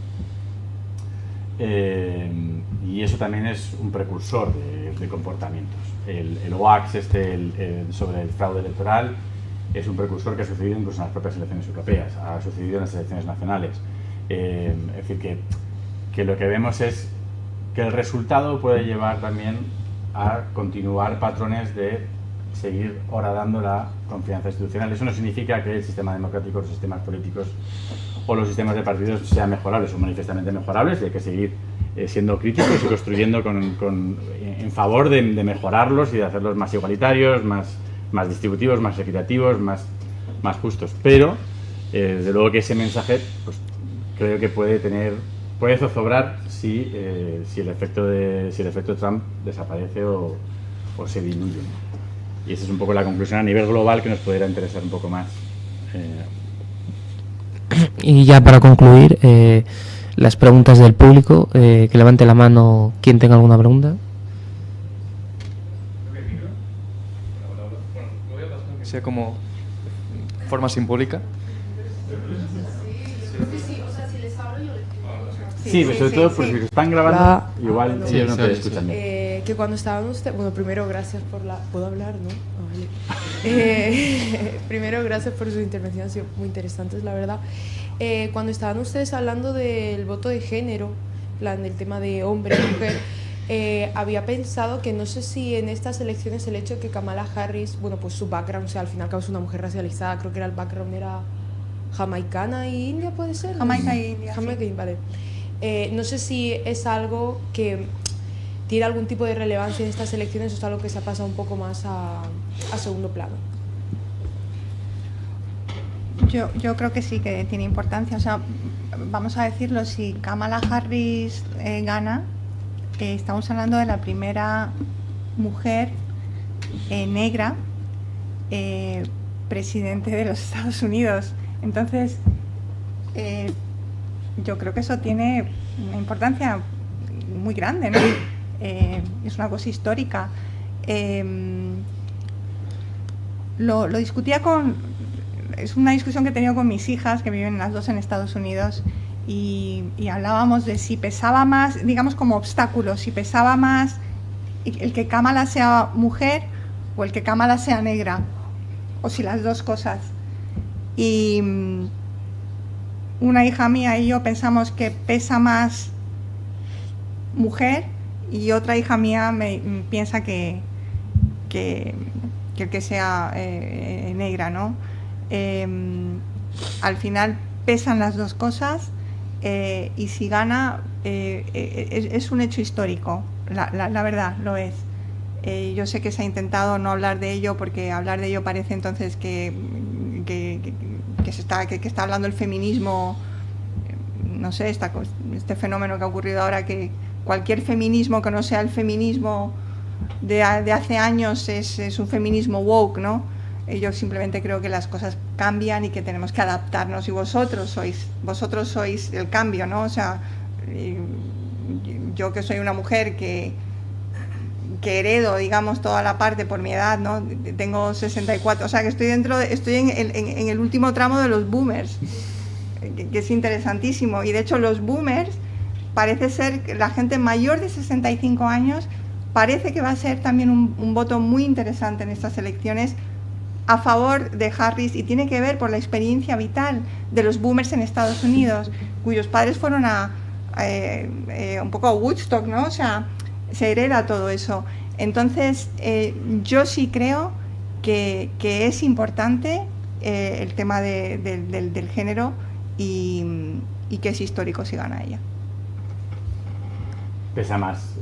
Y eso también es un precursor de comportamientos. El wax sobre el fraude electoral es un precursor que ha sucedido incluso en las propias elecciones europeas, ha sucedido en las elecciones nacionales. Es decir, que lo que vemos es que el resultado puede llevar también a continuar patrones de seguir horadando la confianza institucional. Eso no significa que el sistema democrático, los sistemas políticos o los sistemas de partidos sean mejorables, son manifiestamente mejorables, y hay que seguir siendo críticos y construyendo en favor de mejorarlos y de hacerlos más igualitarios, más distributivos, más equitativos, más justos. Pero, desde luego que ese mensaje, pues, creo que puede zozobrar si el efecto Trump desaparece o se diluye, ¿no? Y esa es un poco la conclusión a nivel global que nos pudiera interesar un poco más. Y ya para concluir, las preguntas del público, que levante la mano quien tenga alguna pregunta. Sea como forma simbólica. Sí, sobre todo porque si están grabando, igual ellos no te escuchan bien. Que cuando estaban ustedes... Bueno, primero, gracias por la... ¿Puedo hablar, no? Vale. Primero, gracias por sus intervenciones, han sido muy interesantes, la verdad. Cuando estaban ustedes hablando del voto de género, plan del tema de hombre y mujer, había pensado que no sé si en estas elecciones el hecho de que Kamala Harris, bueno, pues su background, o sea, al final es una mujer racializada, creo que era el background era jamaicana y india, ¿puede ser? Jamaica e India. Jamaica, sí. Vale. No sé si es algo que tiene algún tipo de relevancia en estas elecciones o es algo que se ha pasado un poco más a segundo plano. Yo creo que sí que tiene importancia. O sea, vamos a decirlo, si Kamala Harris gana, estamos hablando de la primera mujer negra presidente de los Estados Unidos. Entonces, yo creo que eso tiene una importancia muy grande, ¿no? Es una cosa histórica. Lo discutía es una discusión que he tenido con mis hijas, que viven las dos en Estados Unidos, y hablábamos de si pesaba más, digamos como obstáculo, si pesaba más el que Kamala sea mujer o el que Kamala sea negra, o si las dos cosas. Y una hija mía y yo pensamos que pesa más mujer, y otra hija mía piensa que el que sea negra, ¿no? Al final pesan las dos cosas, y si gana es un hecho histórico, la verdad lo es. Yo sé que se ha intentado no hablar de ello porque hablar de ello parece entonces que está hablando el feminismo, no sé, este fenómeno que ha ocurrido ahora, que cualquier feminismo que no sea el feminismo de hace años es un feminismo woke, ¿no? Yo simplemente creo que las cosas cambian y que tenemos que adaptarnos, y vosotros sois el cambio, ¿no? O sea, yo que soy una mujer que heredo, digamos, toda la parte por mi edad, ¿no? Tengo 64, o sea que estoy en el último tramo de los boomers, que es interesantísimo. Y de hecho los boomers, parece ser que la gente mayor de 65 años parece que va a ser también un voto muy interesante en estas elecciones a favor de Harris, y tiene que ver por la experiencia vital de los boomers en Estados Unidos, cuyos padres fueron un poco a Woodstock, ¿no? O sea, se hereda todo eso. Entonces, yo sí creo que es importante el tema del género, y que es histórico si gana ella. Pesa más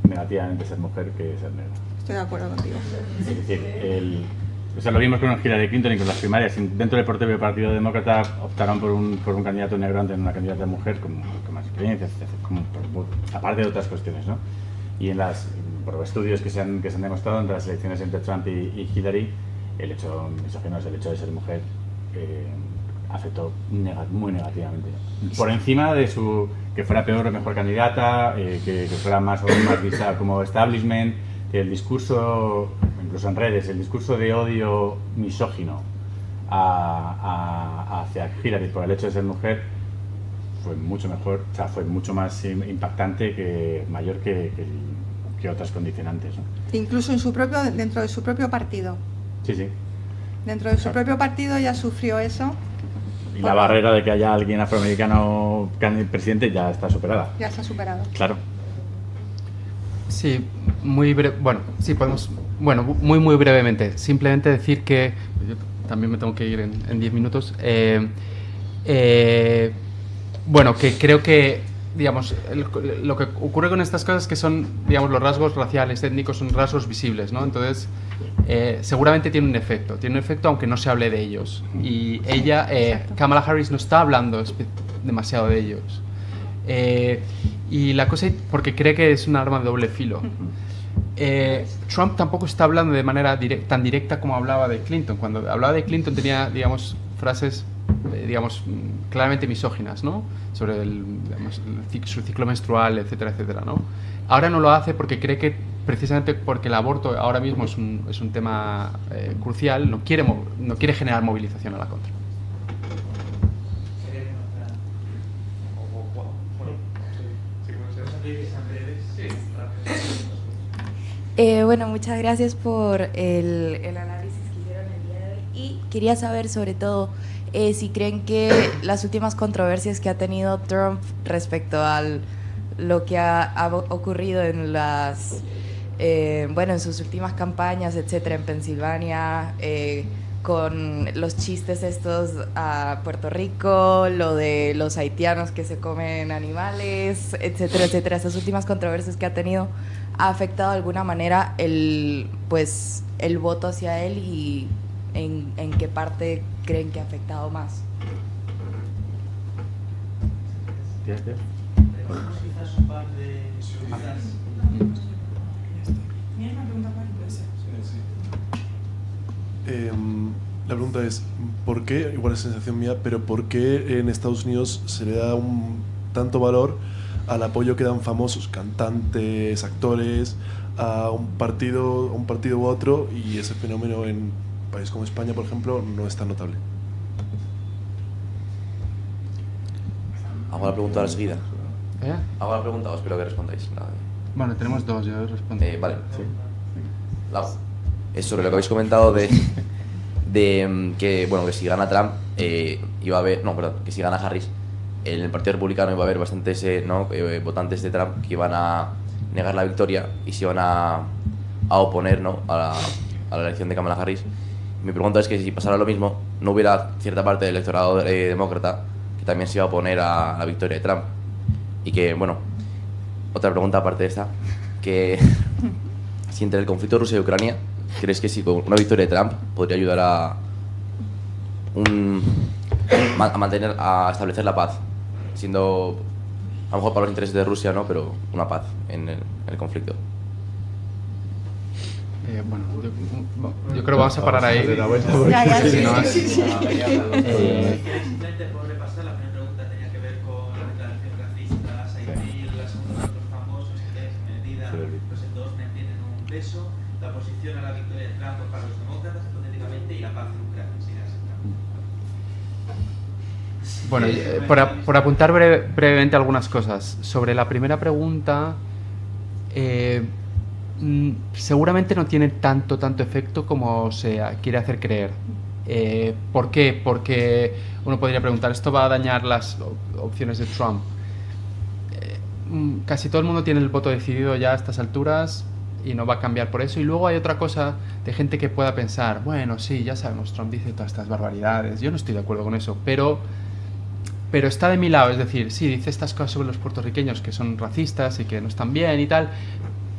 negativamente ser mujer que ser negra. Estoy de acuerdo contigo. Es decir, lo vimos con Hillary Clinton y con las primarias. Dentro del propio Partido Demócrata optaron por un candidato negro ante una candidata mujer con más experiencia, aparte de otras cuestiones, ¿no? Y por estudios que se han demostrado entre las elecciones entre Trump y Hillary, el hecho misógino, el hecho de ser mujer, afectó muy negativamente. Por encima de que fuera peor o mejor candidata, que fuera más vista como establishment, que el discurso, incluso en redes, el discurso de odio misógino hacia Hillary por el hecho de ser mujer fue mucho mejor, o sea, fue mucho más impactante, mayor que otras condicionantes, ¿no? Incluso dentro de su propio partido. Sí, sí. Dentro de su propio partido ya sufrió eso. Y la barrera de que haya alguien afroamericano presidente ya está superada. Ya está superado. Claro. Sí, muy breve. Bueno, sí, podemos. Bueno, muy brevemente. Simplemente decir que. Yo también me tengo que ir en 10 minutos. Bueno, que creo que, digamos, lo que ocurre con estas cosas es que son, digamos, los rasgos raciales, étnicos, son rasgos visibles, ¿no? Entonces, seguramente tiene un efecto aunque no se hable de ellos. Y ella, Kamala Harris, no está hablando demasiado de ellos. Y la cosa, porque cree que es un arma de doble filo. Trump tampoco está hablando de manera tan directa como hablaba de Clinton. Cuando hablaba de Clinton tenía, digamos, frases, digamos, claramente misóginas, ¿no? Sobre su ciclo menstrual, etcétera, etcétera, ¿no? Ahora no lo hace porque cree que precisamente porque el aborto ahora mismo es un tema crucial, no quiere generar movilización a la contra. Bueno, muchas gracias por el análisis que hicieron el día de hoy y quería saber sobre todo si creen que las últimas controversias que ha tenido Trump respecto a lo que ha ocurrido en en sus últimas campañas, etcétera, en Pensilvania, con los chistes estos a Puerto Rico, lo de los haitianos que se comen animales, etcétera, etcétera, esas últimas controversias que ha tenido, ¿ha afectado de alguna manera el voto hacia él y en qué parte creen que ha afectado más? Quizás un par de preguntas. La pregunta es, ¿por qué, igual es sensación mía, pero por qué en Estados Unidos se le da tanto valor al apoyo que dan famosos cantantes, actores, a un partido u otro, y ese fenómeno en un país como España, por ejemplo, no es tan notable? Hago la pregunta enseguida. Hago la pregunta, os espero que respondáis. Bueno, tenemos dos, yo respondo. Vale. ¿Sí? Es sobre lo que habéis comentado de que si gana Trump iba a haber, que si gana Harris, en el Partido Republicano iba a haber bastantes votantes de Trump que iban a negar la victoria y se iban a oponer a la elección de Kamala Harris. Mi pregunta es que si pasara lo mismo, no hubiera cierta parte del electorado demócrata que también se iba a oponer a la victoria de Trump. Y que, otra pregunta aparte de esta, que si entre el conflicto de Rusia y Ucrania, ¿crees que si con una victoria de Trump podría ayudar a establecer la paz, siendo a lo mejor para los intereses de Rusia, pero una paz en el conflicto? Yo creo que vamos a parar ahí. Sí. Simplemente por repasar, la primera pregunta tenía que ver con la declaración racista, Saifir, la segunda los famosos, que en medida los endorsements tienen un peso, la oposición a la victoria de Trump para los demócratas, hipotéticamente, y la paz en Ucrania. Bueno, por apuntar brevemente algunas cosas. Sobre la primera pregunta, seguramente no tiene tanto efecto como se quiere hacer creer. ¿Por qué? Porque uno podría preguntar, ¿esto va a dañar las opciones de Trump? Casi todo el mundo tiene el voto decidido ya a estas alturas y no va a cambiar por eso. Y luego hay otra cosa de gente que pueda pensar, bueno, sí, ya sabemos, Trump dice todas estas barbaridades, yo no estoy de acuerdo con eso, pero está de mi lado, es decir, sí, dice estas cosas sobre los puertorriqueños que son racistas y que no están bien y tal,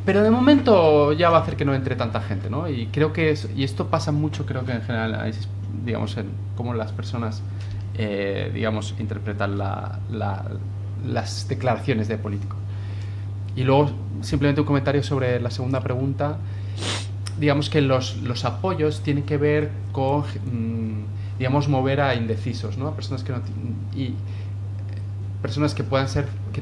pero de momento ya va a hacer que no entre tanta gente, ¿no? Y creo que y esto pasa mucho, creo que en general, digamos, en cómo las personas, digamos, interpretan las declaraciones de políticos. Y luego, simplemente un comentario sobre la segunda pregunta. Digamos que los apoyos tienen que ver con, digamos, mover a indecisos, ¿no? A personas que personas que puedan ser, que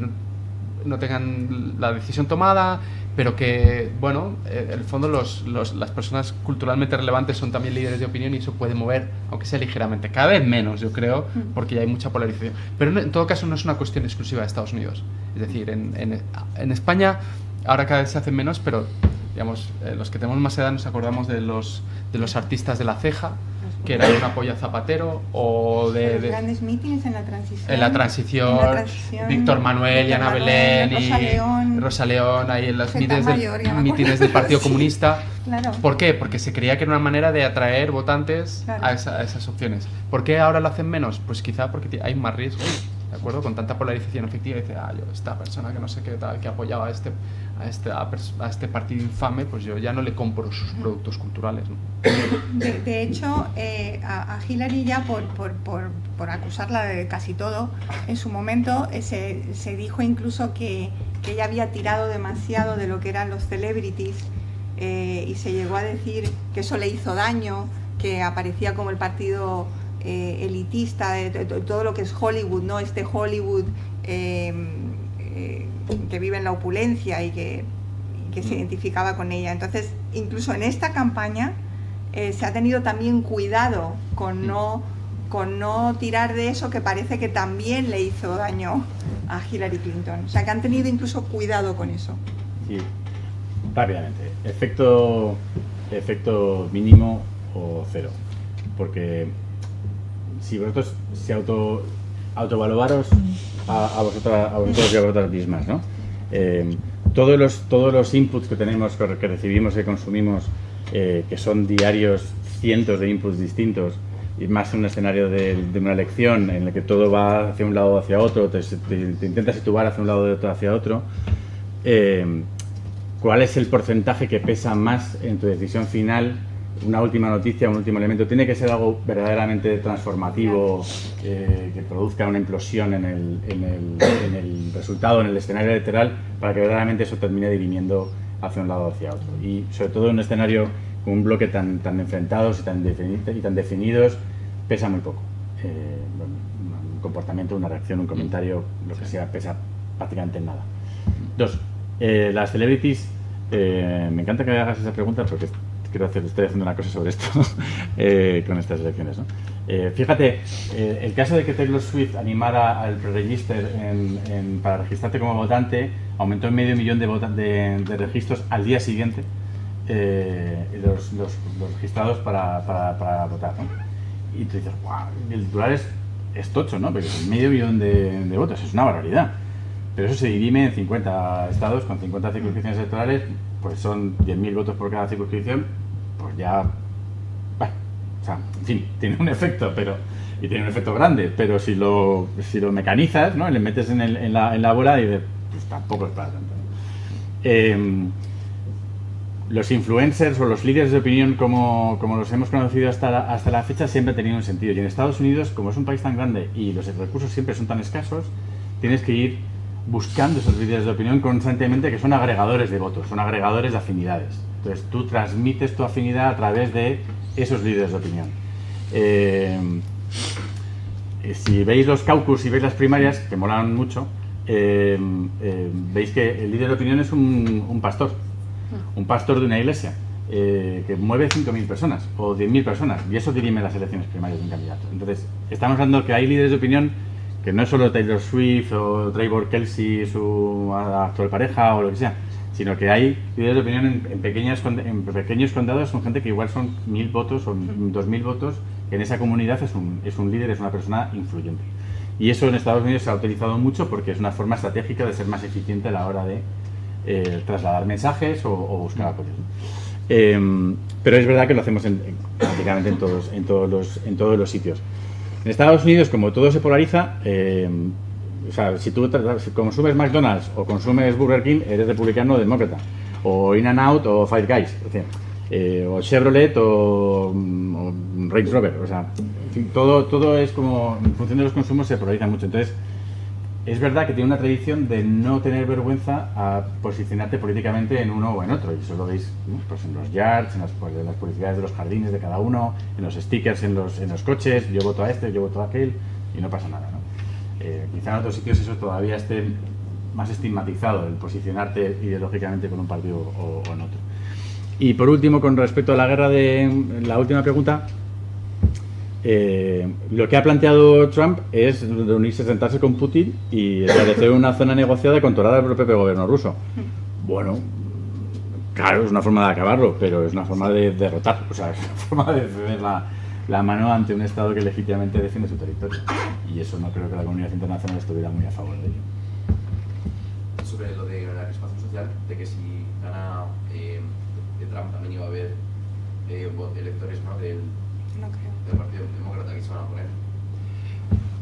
no tengan la decisión tomada, pero que, en el fondo las personas culturalmente relevantes son también líderes de opinión y eso puede mover, aunque sea ligeramente, cada vez menos, yo creo, porque ya hay mucha polarización. Pero en todo caso no es una cuestión exclusiva de Estados Unidos. Es decir, en España ahora cada vez se hacen menos, pero digamos, los que tenemos más edad nos acordamos de los artistas de La Ceja, que era un apoyo a Zapatero, o de grandes mítines en la transición, Víctor Manuel y Ana Belén y Rosa León, ahí en los mítines del Partido Comunista. Claro. ¿Por qué? Porque se creía que era una manera de atraer votantes a esas opciones. ¿Por qué ahora lo hacen menos? Pues quizá porque hay más riesgo, ¿de acuerdo? Con tanta polarización efectiva, dice, yo, esta persona que no sé qué tal, que apoyaba a este partido infame, pues yo ya no le compro sus productos culturales, ¿no? De hecho, a Hillary ya por acusarla de casi todo, en su momento se dijo incluso que ella había tirado demasiado de lo que eran los celebrities, y se llegó a decir que eso le hizo daño, que aparecía como el partido elitista de todo lo que es Hollywood, ¿no? Este Hollywood que vive en la opulencia y que que se identificaba con ella. Entonces, incluso en esta campaña se ha tenido también cuidado con no tirar de eso que parece que también le hizo daño a Hillary Clinton. O sea, que han tenido incluso cuidado con eso. Sí, rápidamente. Efecto mínimo o cero. Porque si vosotros autoevaluaros a vosotros y a vosotras mismas, ¿no? Todos los inputs que tenemos, que recibimos, que consumimos, que son diarios, cientos de inputs distintos, y más en un escenario de una elección en el que todo va hacia un lado o hacia otro, te intentas situar hacia un lado o otro hacia otro, ¿cuál es el porcentaje que pesa más en tu decisión final? Una última noticia, un último elemento, tiene que ser algo verdaderamente transformativo, que produzca una implosión en el resultado, en el escenario electoral, para que verdaderamente eso termine dirimiendo hacia un lado o hacia otro. Y sobre todo en un escenario con un bloque tan enfrentados y tan definidos, pesa muy poco. Un comportamiento, una reacción, un comentario, lo que sea, pesa prácticamente en nada. Dos, las celebrities, me encanta que hagas esa pregunta porque estoy haciendo una cosa sobre esto con estas elecciones, ¿no? Fíjate, el caso de que Taylor Swift animara al pre-register para registrarte como votante, aumentó en 500.000 de registros al día siguiente, los registrados para votar, ¿no? Y tú dices, wow, el titular es tocho, ¿no? Porque es 500.000 de votos, es una barbaridad. Pero eso se dirime en 50 estados, con 50 circunscripciones electorales, pues son 10.000 votos por cada circunscripción, pues ya, bueno, o sea, en fin, tiene un efecto, y tiene un efecto grande, pero si lo mecanizas, ¿no? Y le metes en la bola y dices, pues tampoco es para tanto, ¿no? Los influencers o los líderes de opinión, como los hemos conocido hasta la fecha, siempre han tenido un sentido. Y en Estados Unidos, como es un país tan grande y los recursos siempre son tan escasos, tienes que ir buscando esos líderes de opinión constantemente, que son agregadores de votos, son agregadores de afinidades. Entonces tú transmites tu afinidad a través de esos líderes de opinión. Si veis los caucus y veis las primarias, que molan mucho, veis que el líder de opinión es un pastor de una iglesia, que mueve 5.000 personas o 10.000 personas, y eso dirime las elecciones primarias de un candidato. Entonces estamos hablando que hay líderes de opinión que no es solo Taylor Swift o Trevor Kelsey, su actual pareja o lo que sea, sino que hay líderes de opinión en pequeños condados, son gente que igual son 1.000 votos o 2.000 votos, que en esa comunidad es un líder, es una persona influyente. Y eso en Estados Unidos se ha utilizado mucho porque es una forma estratégica de ser más eficiente a la hora de trasladar mensajes o buscar apoyos. Pero es verdad que lo hacemos prácticamente en todos los sitios. En Estados Unidos, como todo se polariza, o sea, si tú consumes McDonald's o consumes Burger King, eres republicano o demócrata, o In-N-Out o Five Guys, o Chevrolet o Range Rover, o sea, en fin, todo es como, en función de los consumos se polariza mucho. Entonces, es verdad que tiene una tradición de no tener vergüenza a posicionarte políticamente en uno o en otro, y eso lo veis, ¿no? Pues en los yards, en las publicidades de los jardines de cada uno, en los stickers en los coches, yo voto a este, yo voto a aquel, y no pasa nada, ¿no? Quizá en otros sitios eso todavía esté más estigmatizado, el posicionarte ideológicamente con un partido o en otro. Y por último, con respecto a la guerra de la última pregunta, lo que ha planteado Trump es reunirse, sentarse con Putin y establecer una zona negociada controlada por el propio gobierno ruso. Bueno, claro, es una forma de acabarlo, pero es una forma de derrotar, o sea, es una forma de ceder la mano ante un Estado que legítimamente defiende su territorio. Y eso no creo que la comunidad internacional estuviera muy a favor de ello. Sobre lo de la crispación social, de que si gana de Trump también iba a haber electores, ¿no? del Partido Demócrata que se van a poner.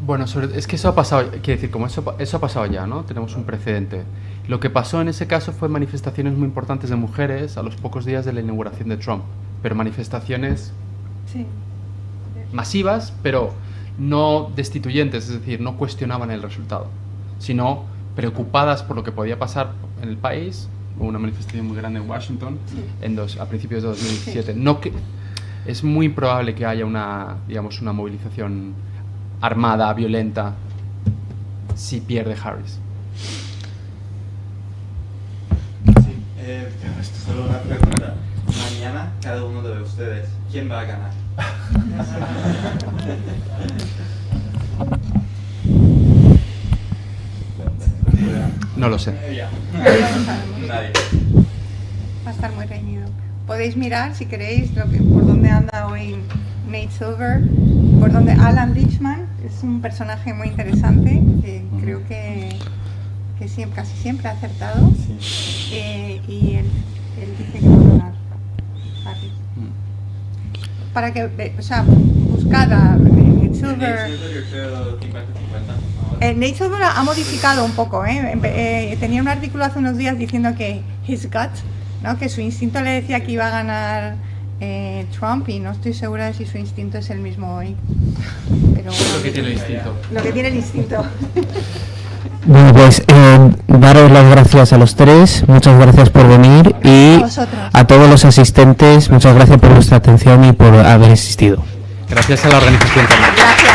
Bueno, es que eso ha pasado, quiero decir, como eso ha pasado ya, ¿no? Tenemos un precedente. Lo que pasó en ese caso fue manifestaciones muy importantes de mujeres a los pocos días de la inauguración de Trump, pero manifestaciones masivas, pero no destituyentes, es decir, no cuestionaban el resultado, sino preocupadas por lo que podía pasar en el país. Hubo una manifestación muy grande en Washington a principios de 2017. No que es muy probable que haya una movilización armada, violenta, si pierde Harris. Sí, Solo una pregunta. Mañana, cada uno de ustedes, ¿quién va a ganar? No lo sé. Nadie. Va a estar muy reñido. Podéis mirar, si queréis, por dónde anda hoy Nate Silver, por dónde Alan Richman es un personaje muy interesante que creo que casi siempre ha acertado. Sí. Y él dice que va a ganar Harry. Para que, buscad a Nate Silver. Nate Silver ha modificado un poco, tenía un artículo hace unos días diciendo que his gut, ¿no? Que su instinto le decía que iba a ganar Trump, y no estoy segura de si su instinto es el mismo hoy. Pero bueno, Lo que tiene el instinto. Lo que tiene el instinto. Bueno, pues daros las gracias a los tres, muchas gracias por venir, y a todos los asistentes, muchas gracias por vuestra atención y por haber asistido. Gracias a la organización también. Gracias.